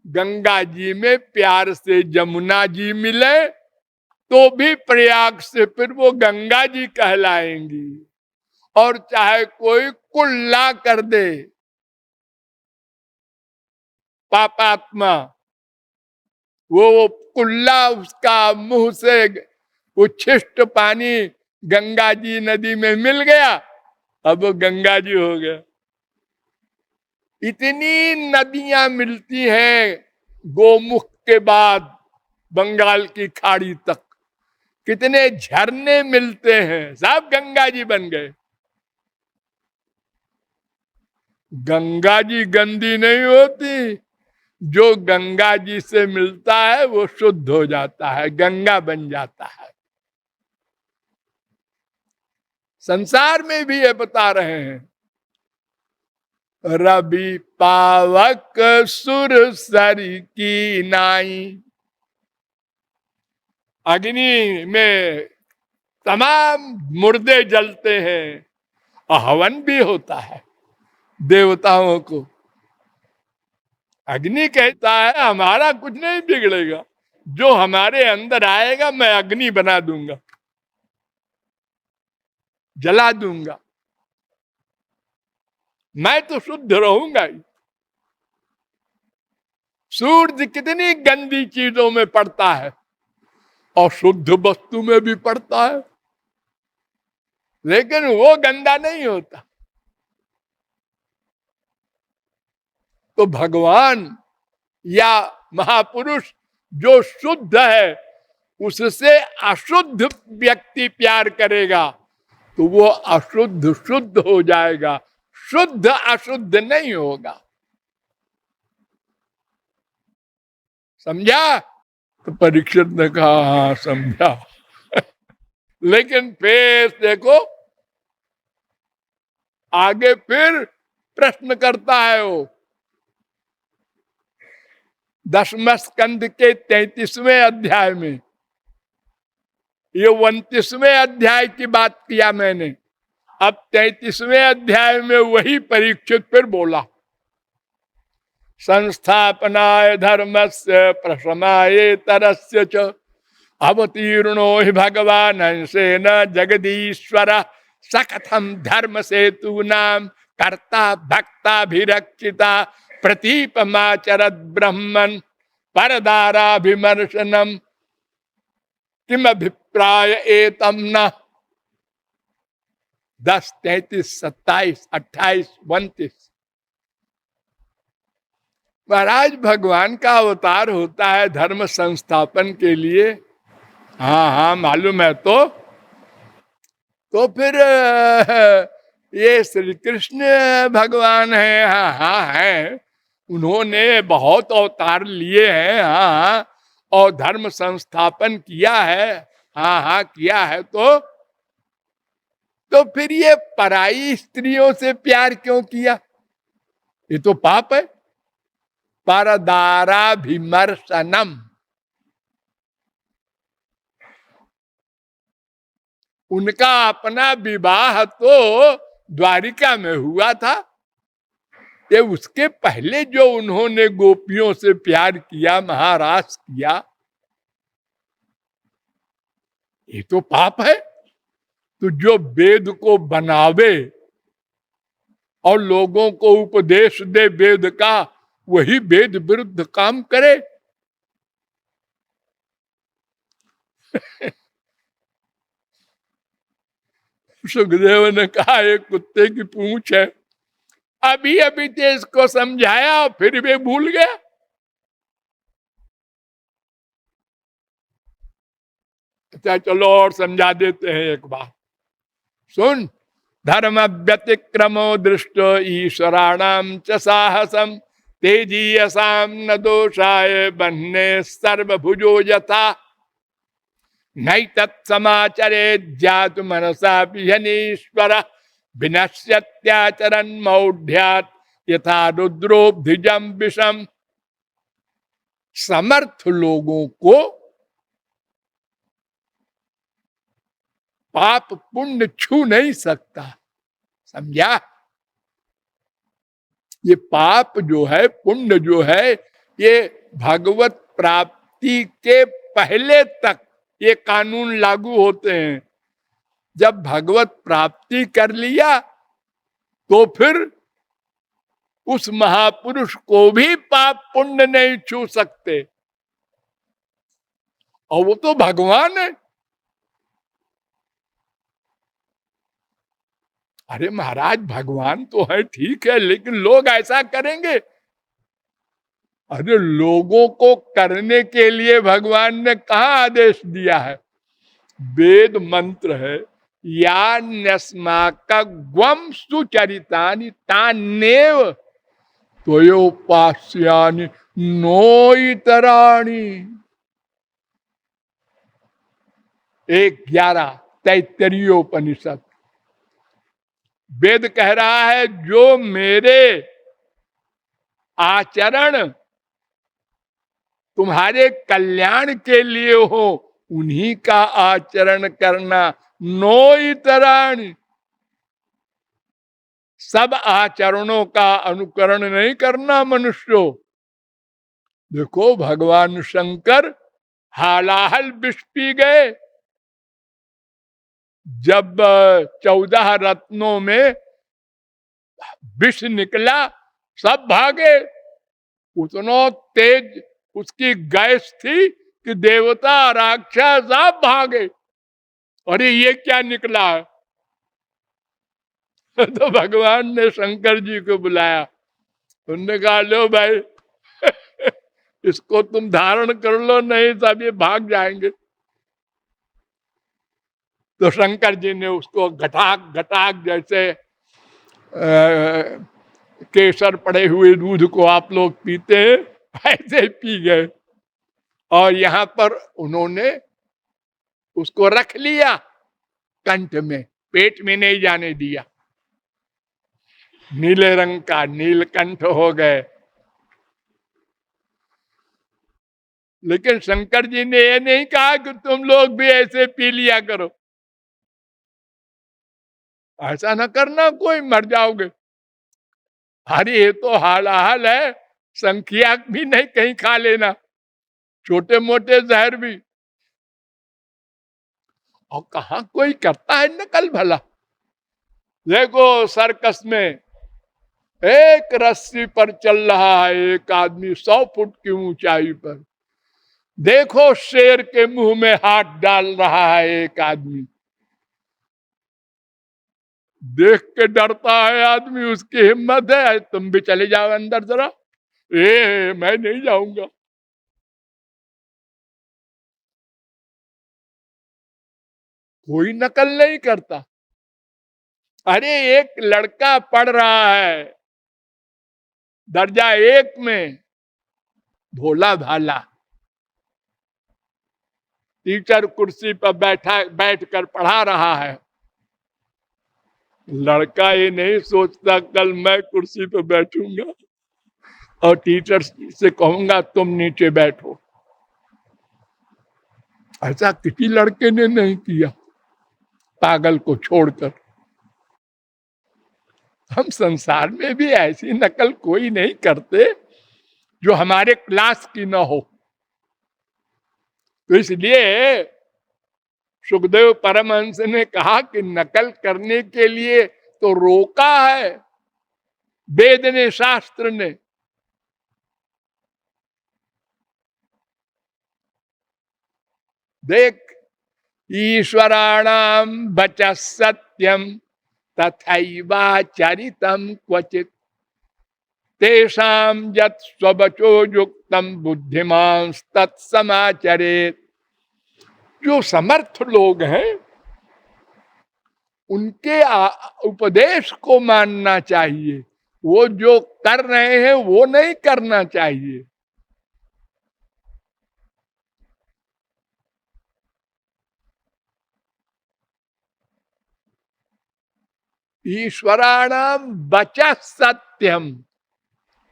गंगा जी में प्यार से जमुना जी मिले तो भी प्रयाग से फिर वो गंगा जी कहलाएंगी। और चाहे कोई कुल्ला कर दे, पापात्मा, वो कुल्ला उसका मुंह से उच्छिष्ट पानी गंगा जी नदी में मिल गया, अब वो गंगा जी हो गया। इतनी नदियां मिलती हैं गोमुख के बाद बंगाल की खाड़ी तक, कितने झरने मिलते हैं, सब गंगा जी बन गए। गंगा जी गंदी नहीं होती, जो गंगा जी से मिलता है वो शुद्ध हो जाता है, गंगा बन जाता है। संसार में भी ये बता रहे हैं, रवि पावक सुर सरी की नाई। अग्नि में तमाम मुर्दे जलते हैं और हवन भी होता है देवताओं को। अग्नि कहता है हमारा कुछ नहीं बिगड़ेगा, जो हमारे अंदर आएगा मैं अग्नि बना दूंगा, जला दूंगा, मैं तो शुद्ध रहूंगा ही। सूर्य कितनी गंदी चीजों में पड़ता है और शुद्ध वस्तु में भी पड़ता है, लेकिन वो गंदा नहीं होता। तो भगवान या महापुरुष जो शुद्ध है, उससे अशुद्ध व्यक्ति प्यार करेगा तो वो अशुद्ध शुद्ध हो जाएगा, शुद्ध अशुद्ध नहीं होगा। समझा? तो परीक्षित ने कहा हाँ समझा। लेकिन फिर देखो आगे फिर प्रश्न करता है वो 10वें स्कंद के 33वें अध्याय में। ये 29वें अध्याय की बात किया मैंने, अब 33वें अध्याय में वही परीक्षित फिर बोला, संस्थापनाय धर्मस्य प्रशमाय तरस्य च अवतीर्णो हि भगवान अंशेन जगदीश्वर सकथम धर्म सेतु नाम कर्ता भक्ताभिरक्षिता प्रतीपमाचरत ब्रह्मन् परदाराभिमर्शनम किम अभिप्राय एतम न। 10, 33, 27, 28, 29। महाराज भगवान का अवतार होता है धर्म संस्थापन के लिए। हाँ हाँ मालूम है। तो फिर ये श्री कृष्ण भगवान है, हाँ हाँ है, उन्होंने बहुत अवतार लिए हैं, हाँ हाँ, और धर्म संस्थापन किया है, हाँ हाँ किया है। तो फिर ये पराई स्त्रियों से प्यार क्यों किया? ये तो पाप है। परदाराभिमर्शनम, उनका अपना विवाह तो द्वारिका में हुआ था, ये उसके पहले जो उन्होंने गोपियों से प्यार किया, महारास किया, ये तो पाप है। तो जो वेद को बनावे और लोगों को उपदेश दे वेद का, वही वेद विरुद्ध काम करे। सुखदेव ने कहा एक कुत्ते की पूंछ है, अभी अभी तो इसको समझाया फिर भी भूल गया। अच्छा चलो और समझा देते हैं एक बात, सुन। धर्म व्यतिक्रमो दृष्ट ईश्वराणाम च साहसम तेजीयसाम न दोषाय बन्ने सर्वभुजो यथा नहीं तत्समाचरे ज्ञात मनसा बिहनीश्वर विनश्यत्याचरन् मौढ़्यात् यथा रुद्रोब्धिजम विषम। समर्थ लोगों को पाप पुण्य छू नहीं सकता, समझा? ये पाप जो है, पुण्य जो है, ये भगवत प्राप्ति के पहले तक ये कानून लागू होते हैं। जब भगवत प्राप्ति कर लिया तो फिर उस महापुरुष को भी पाप पुण्य नहीं छू सकते। और वो तो भगवान है। अरे महाराज भगवान तो है ठीक है, लेकिन लोग ऐसा करेंगे? अरे लोगों को करने के लिए भगवान ने कहा आदेश दिया है? वेद मंत्र है, या न्यस्माका ग्वम सुचरितानि तान्नेव त्वयोपास्यानि नो इतराणि। 1:11 तैत्तरीयोपनिषद। वेद कह रहा है जो मेरे आचरण तुम्हारे कल्याण के लिए हो उन्हीं का आचरण करना। नो इतराणि, सब आचरणों का अनुकरण नहीं करना मनुष्यों। देखो भगवान शंकर हालाहल विष पी गए। जब 14 रत्नों में विष निकला सब भागे। उतना तेज उसकी गैस थी कि देवता राक्षस सब भागे। अरे ये क्या निकला है? तो भगवान ने शंकर जी को बुलाया। उन्होंने कहा लो भाई इसको तुम धारण कर लो, नहीं सब ये भाग जाएंगे। तो शंकर जी ने उसको घटाक घटाक, जैसे केसर पड़े हुए दूध को आप लोग पीते हैं, ऐसे पी गए। और यहां पर उन्होंने उसको रख लिया कंठ में, पेट में नहीं जाने दिया। नीले रंग का नीलकंठ हो गए। लेकिन शंकर जी ने ये नहीं कहा कि तुम लोग भी ऐसे पी लिया करो। ऐसा ना करना, कोई मर जाओगे। अरे ये तो हालाहाल है, संख्या भी नहीं कहीं खा लेना, छोटे मोटे जहर भी। और कहा कोई करता है नकल भला। देखो सर्कस में एक रस्सी पर चल रहा है एक आदमी 100 फुट की ऊंचाई पर। देखो शेर के मुंह में हाथ डाल रहा है एक आदमी। देख के डरता है आदमी, उसकी हिम्मत है। तुम भी चले जाओ अंदर जरा। मैं नहीं जाऊंगा। कोई नकल नहीं करता। अरे एक लड़का पढ़ रहा है दर्जा 1 में, भोला भाला, टीचर कुर्सी पर बैठकर पढ़ा रहा है। लड़का ये नहीं सोचता कल मैं कुर्सी पर बैठूंगा और टीचर से कहूंगा तुम नीचे बैठो। ऐसा किसी लड़के ने नहीं किया, पागल को छोड़कर। हम संसार में भी ऐसी नकल कोई नहीं करते जो हमारे क्लास की ना हो। तो इसलिए सुखदेव परमहंस ने कहा कि नकल करने के लिए तो रोका है वेद ने, शास्त्र ने। देख, ईश्वराणाम बच सत्यम तथैवाचरितम क्वचित तेषां यत् स्वबचो युक्तम बुद्धिमान तत्समाचरेत। जो समर्थ लोग हैं उनके उपदेश को मानना चाहिए, वो जो कर रहे हैं वो नहीं करना चाहिए। ईश्वराणाम बचा सत्यम,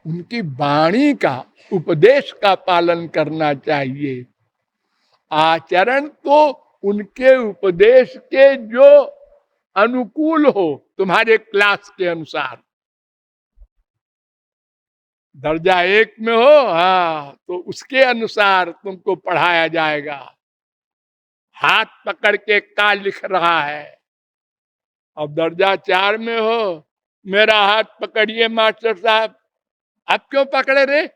उनकी वाणी का, उपदेश का पालन करना चाहिए। आचरण तो उनके उपदेश के जो अनुकूल हो, तुम्हारे क्लास के अनुसार। दर्जा 1 में हो, हाँ, तो उसके अनुसार तुमको पढ़ाया जाएगा। हाथ पकड़ के का लिख रहा है। अब दर्जा 4 में हो, मेरा हाथ पकड़िए मास्टर साहब। आप क्यों पकड़े रे?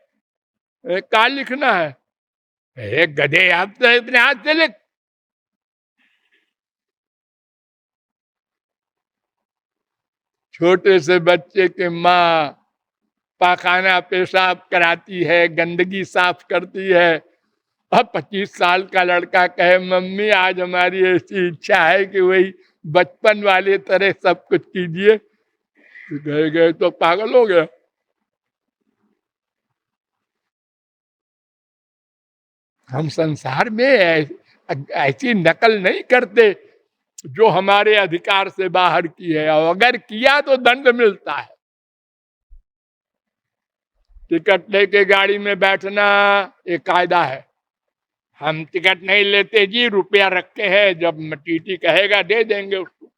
का लिखना है? गधे, आप तो अपने हाथ से लिख। छोटे से बच्चे के माँ पाखाना पेशाब कराती है, गंदगी साफ करती है, अब 25 साल का लड़का कहे मम्मी आज हमारी ऐसी इच्छा है कि वही बचपन वाले तरह सब कुछ कीजिए, तो गए गए तो पागल हो गया। हम संसार में ऐसी नकल नहीं करते जो हमारे अधिकार से बाहर की है, और अगर किया तो दंड मिलता है। टिकट लेके गाड़ी में बैठना एक कायदा है। हम टिकट नहीं लेते जी, रुपया रखे हैं, जब टीटी कहेगा दे देंगे उसको।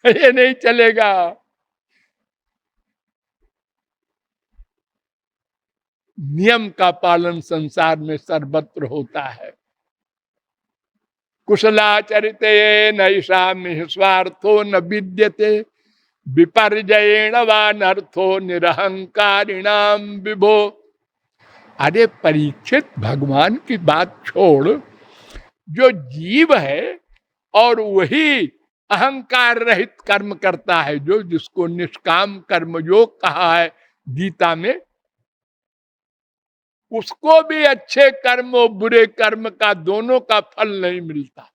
ये नहीं चलेगा। नियम का पालन संसार में सर्वत्र होता है। कुशलाचरिते नैषा स्वार्थो न विद्यते, विपर्जयेण वानर्थो निरहंकारिणाम विभो। अरे परीक्षित, भगवान की बात छोड़, जो जीव है और वही अहंकार रहित कर्म करता है, जो जिसको निष्काम कर्मयोग कहा है गीता में, उसको भी अच्छे कर्म और बुरे कर्म का दोनों का फल नहीं मिलता।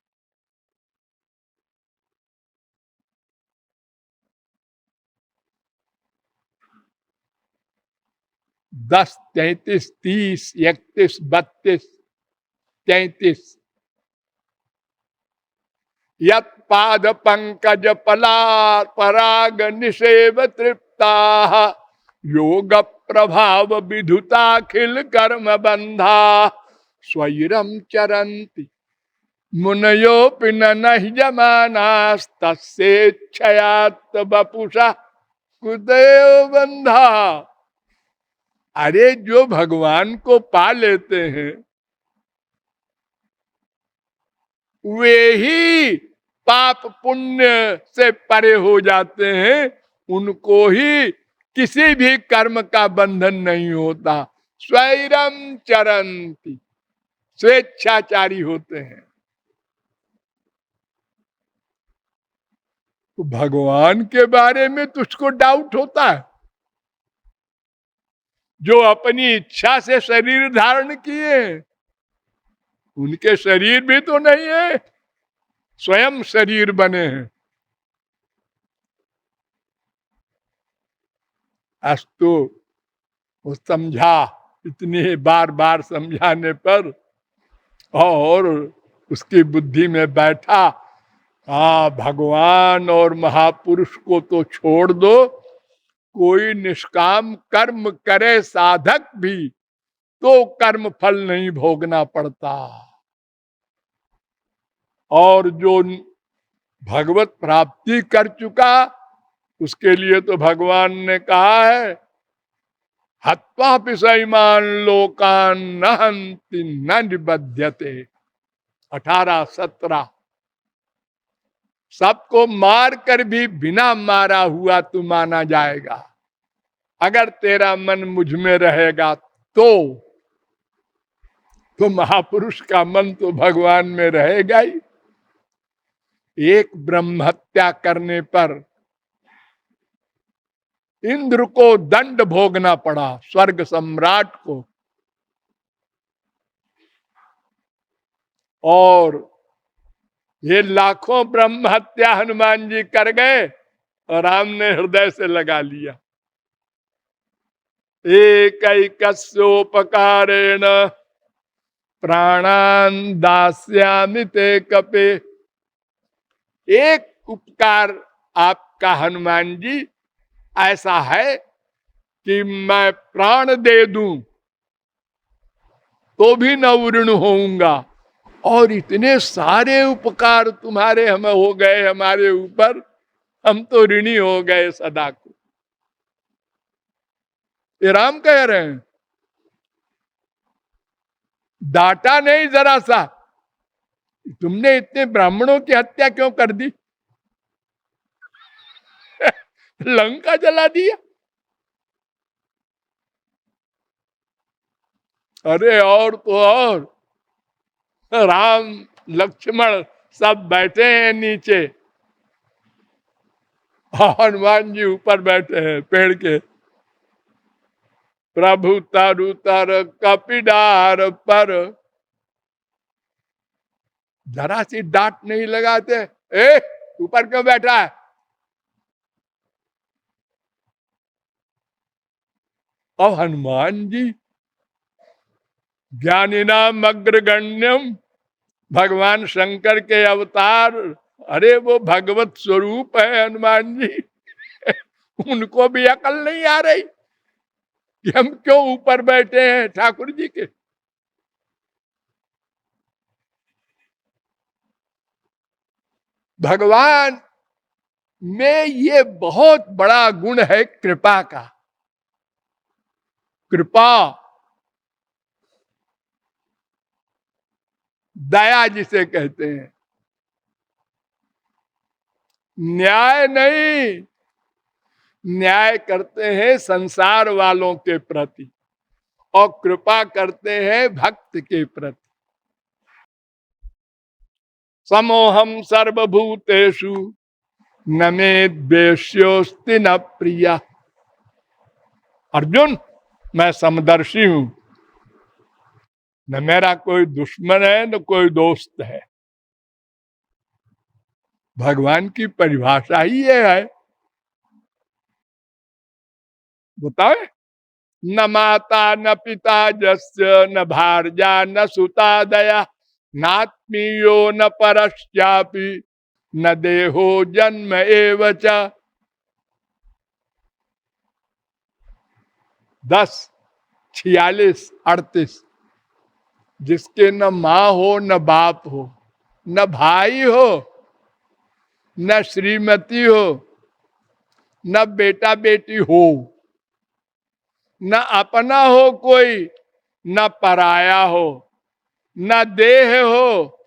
10, 33, 30, 31, 32, 33 यत पाद पंकज पला पराग निषेव तृप्ता, योग प्रभाव विधुताखिल कर्म बंधा, स्वैरम चरंती मुनयोपि न जमानास्तस्येच्छयात् वपुषा कुदेव बंधा। अरे जो भगवान को पा लेते हैं वे ही पाप पुण्य से परे हो जाते हैं, उनको ही किसी भी कर्म का बंधन नहीं होता। स्वैरम चरंती, स्वेच्छाचारी होते हैं। तो भगवान के बारे में तुझको डाउट होता है? जो अपनी इच्छा से शरीर धारण किए, उनके शरीर भी तो नहीं है, स्वयं शरीर बने हैं। अस्तु, वो समझा, इतनी बार बार समझाने पर और उसकी बुद्धि में बैठा, हाँ भगवान और महापुरुष को तो छोड़ दो, कोई निष्काम कर्म करे साधक भी तो कर्म फल नहीं भोगना पड़ता। और जो भगवत प्राप्ति कर चुका, उसके लिए तो भगवान ने कहा है हत्वा पिसैमान लोकान न हन्ति न निबध्यते, 18-17। सबको मार कर भी बिना मारा हुआ तू माना जाएगा, अगर तेरा मन मुझ में रहेगा तो महापुरुष का मन तो भगवान में रहेगा ही। एक ब्रह्म हत्या करने पर इंद्र को दंड भोगना पड़ा, स्वर्ग सम्राट को, और ये लाखों ब्रह्म हत्या हनुमान जी कर गए और राम ने हृदय से लगा लिया। एकैकस्योपकारेण प्राणान दास्यामि ते कपे। एक उपकार आपका हनुमान जी ऐसा है कि मैं प्राण दे दूं तो भी न ऋण होऊंगा, और इतने सारे उपकार तुम्हारे हमें हो गए हमारे ऊपर, हम तो ऋणी हो गए सदा को। ये राम कह रहे हैं, डांटा नहीं जरा सा, तुमने इतने ब्राह्मणों की हत्या क्यों कर दी? लंका जला दिया। अरे और तो और, राम लक्ष्मण सब बैठे हैं नीचे, हनुमान जी ऊपर बैठे हैं पेड़ के। प्रभु तरु तर कपिडार पर, जरा सी डांट नहीं लगाते, ए ऊपर क्यों बैठा है। और हनुमान जी ज्ञानिनाम अग्रगण्यम, भगवान शंकर के अवतार, अरे वो भगवत स्वरूप है हनुमान जी। उनको भी अकल नहीं आ रही कि हम क्यों ऊपर बैठे हैं ठाकुर जी के। भगवान में ये बहुत बड़ा गुण है कृपा का। कृपा, दया जिसे कहते हैं, न्याय नहीं, न्याय करते हैं संसार वालों के प्रति और कृपा करते हैं भक्त के प्रति। समोहम सर्वभूतेषु न मे द्वेष्योस्ति न प्रिया। अर्जुन, मैं समदर्शी हूं, न मेरा कोई दुश्मन है न कोई दोस्त है। भगवान की परिभाषा ही ये है। बताए, न माता न पिता जस्य न भार्या न सुता दया, नात्मीयो न परश्चापि न देहो जन्म एवच। 10, 46, 38, जिसके न माँ हो न बाप हो, न भाई हो न श्रीमती हो, न बेटा बेटी हो, न अपना हो कोई, न पराया हो, न देह हो,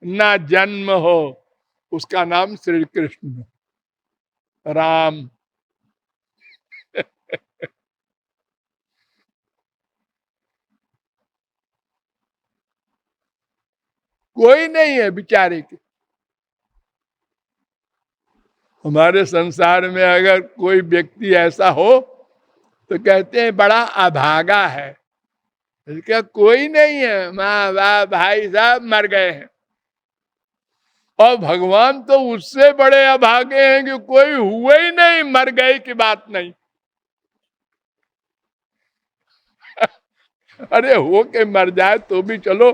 न जन्म हो, उसका नाम श्री कृष्ण राम। कोई नहीं है बेचारे के। हमारे संसार में अगर कोई व्यक्ति ऐसा हो तो कहते हैं बड़ा अभागा है। इसका कोई नहीं है, माँ बाप भाई साहब मर गए हैं। और भगवान तो उससे बड़े अभागे हैं कि कोई हुए ही नहीं, मर गए की बात नहीं। अरे हो के मर जाए तो भी चलो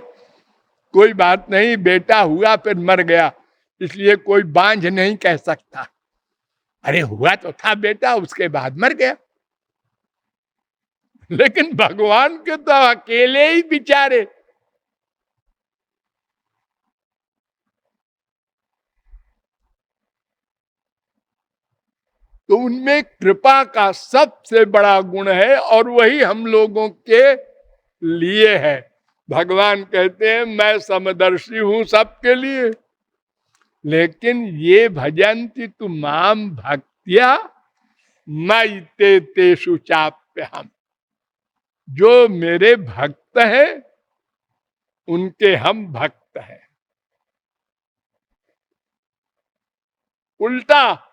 कोई बात नहीं, बेटा हुआ फिर मर गया, इसलिए कोई बांझ नहीं कह सकता। अरे हुआ तो था बेटा, उसके बाद मर गया। लेकिन भगवान के तो अकेले ही बेचारे। तो उनमें कृपा का सबसे बड़ा गुण है और वही हम लोगों के लिए है। भगवान कहते हैं मैं समदर्शी हूं सबके लिए, लेकिन ये भजन्ति तु माम भक्त्या मयिते तेषु चाप्यहम्। जो मेरे भक्त हैं उनके हम भक्त हैं। उल्टा,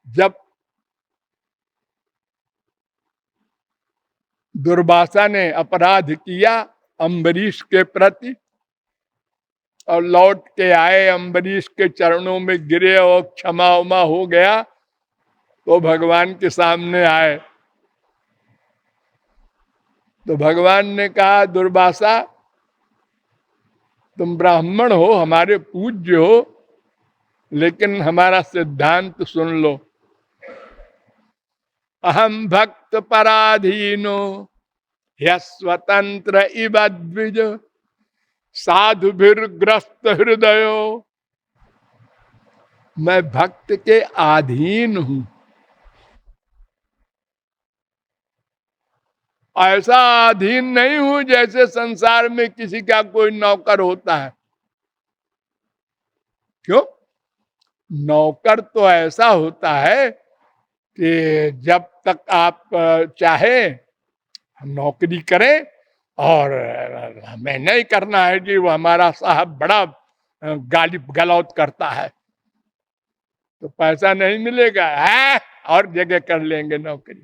जब दुर्वासा ने अपराध किया अम्बरीश के प्रति और लौट के आए, अम्बरीश के चरणों में गिरे और क्षमा उमा हो गया, तो भगवान के सामने आए। तो भगवान ने कहा दुर्वासा तुम ब्राह्मण हो, हमारे पूज्य हो, लेकिन हमारा सिद्धांत सुन लो। अहम भक्त पराधीनो स्वतंत्र इव द्विज साधुभिर्ग्रस्त हृदयो। मैं भक्त के अधीन हूं। ऐसा अधीन नहीं हूं जैसे संसार में किसी का कोई नौकर होता है। क्यों? नौकर तो ऐसा होता है कि जब तक आप चाहे नौकरी करें, और हमें नहीं करना है कि वो हमारा साहब बड़ा गाली गलौत करता है, तो पैसा नहीं मिलेगा है, और जगह कर लेंगे नौकरी,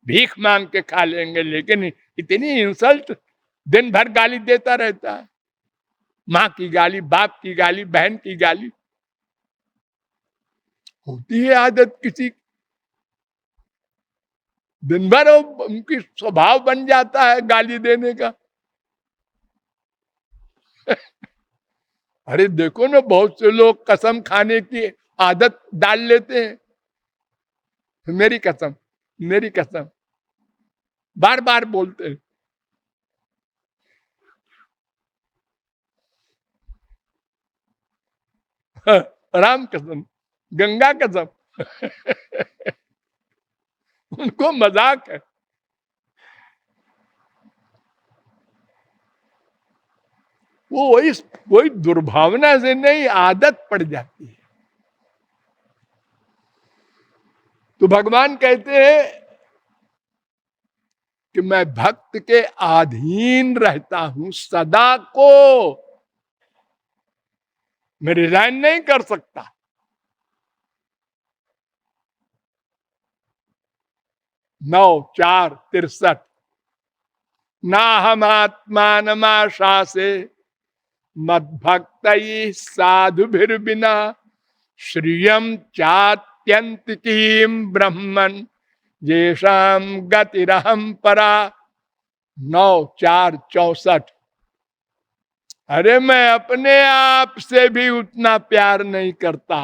भीख मांग के खा लेंगे। लेकिन इतनी इंसल्ट, दिन भर गाली देता रहता है, माँ की गाली, बाप की गाली, बहन की गाली। होती है आदत किसी, दिन भर उनकी स्वभाव बन जाता है गाली देने का। अरे देखो ना, बहुत से लोग कसम खाने की आदत डाल लेते हैं, मेरी कसम, मेरी कसम, बार बार बोलते हैं। राम कसम, गंगा कसम। उनको मजाक है। वो वही दुर्भावना से नहीं, आदत पड़ जाती है। तो भगवान कहते हैं कि मैं भक्त के अधीन रहता हूं सदा को, मैं रिजाइन नहीं कर सकता। 9:4:63 ना हम आत्मानमाशा से मद भक्त साधु भीर बिना श्रियम चात्यंतिकीम ब्रह्मन येषाम गतिरहम परा। 9:4:64 अरे मैं अपने आप से भी उतना प्यार नहीं करता,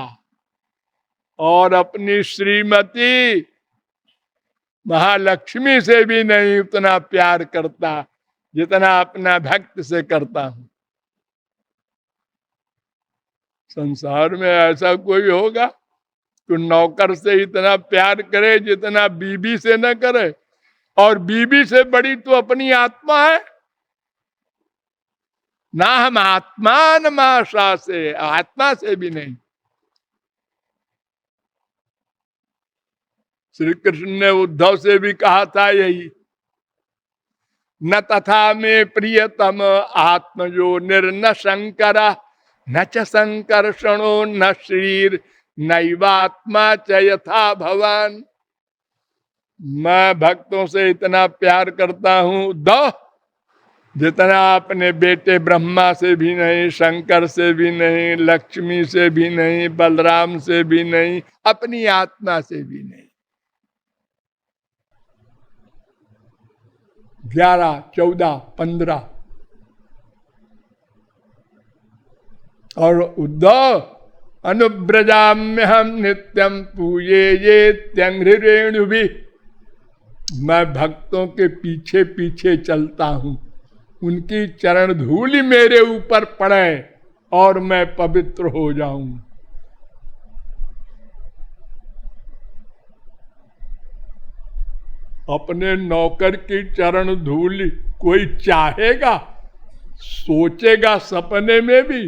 और अपनी श्रीमती महालक्ष्मी से भी नहीं उतना प्यार करता जितना अपना भक्त से करता हूं। संसार में ऐसा कोई होगा तो नौकर से इतना प्यार करे जितना बीबी से न करे, और बीबी से बड़ी तो अपनी आत्मा है। ना हम आत्मान माशा से, आत्मा से भी नहीं। श्री कृष्ण ने उद्धव से भी कहा था यही, न तथा में प्रियतम आत्मजो निर्न शंकरा न च संकर्षणो न श्रीर नैवात्मा च यथा भवान। मैं भक्तों से इतना प्यार करता हूं उद्धव जितना अपने बेटे ब्रह्मा से भी नहीं, शंकर से भी नहीं, लक्ष्मी से भी नहीं, बलराम से भी नहीं, अपनी आत्मा से भी नहीं। 11, 14, 15 और उद्धव अनुब्रजाम्य हम नित्यम पूजे ये त्यंघ्रेणु भी। मैं भक्तों के पीछे पीछे चलता हूं, उनकी चरण धूलि मेरे ऊपर पड़े और मैं पवित्र हो जाऊं। अपने नौकर की चरण धूलि कोई चाहेगा, सोचेगा सपने में भी?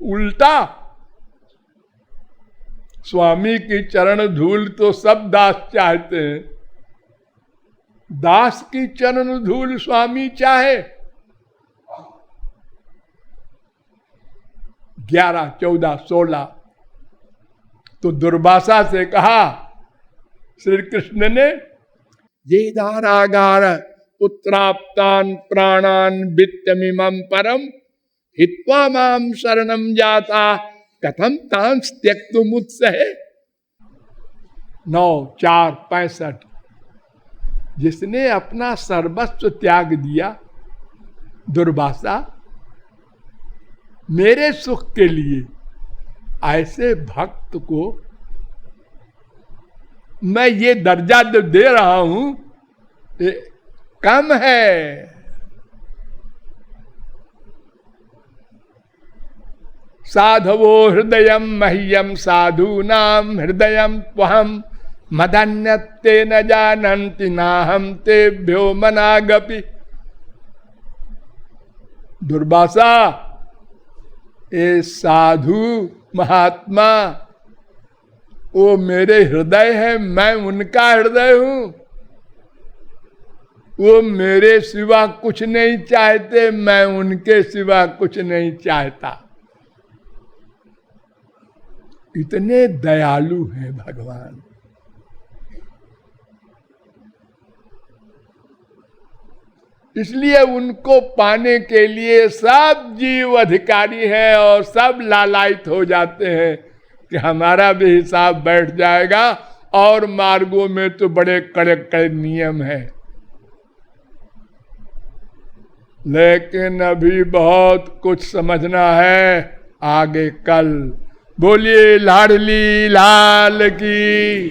उल्टा, स्वामी की चरण धूल तो सब दास चाहते हैं, दास की चरण धूल स्वामी चाहे। 11, 14, 16 तो दुर्वासा से कहा श्री कृष्ण ने, ये दारागार उत्तराप्तान प्राणान वित्तमिमं परम हित्वा माम शरणम जाता कथम तांस त्यक्तुमुत्सहे। 9:4:65 जिसने अपना सर्वस्व त्याग दिया, दुर्वासा, मेरे सुख के लिए, ऐसे भक्त को मैं ये दर्जा जो दे रहा हूं ये कम है। साधवो हृदय मह्यम साधूनाम हृदय त्वहम मदन्यते न जानन्ति नाहम तेभ्यो मनागपि। दुर्वासा, ये साधु महात्मा वो मेरे हृदय है, मैं उनका हृदय हूं। वो मेरे सिवा कुछ नहीं चाहते, मैं उनके सिवा कुछ नहीं चाहता। इतने दयालु हैं भगवान। इसलिए उनको पाने के लिए सब जीव अधिकारी हैं और सब लालायित हो जाते हैं कि हमारा भी हिसाब बैठ जाएगा। और मार्गों में तो बड़े कड़े कड़े नियम हैं, लेकिन अभी बहुत कुछ समझना है आगे कल। बोलिए लाडली लाल की।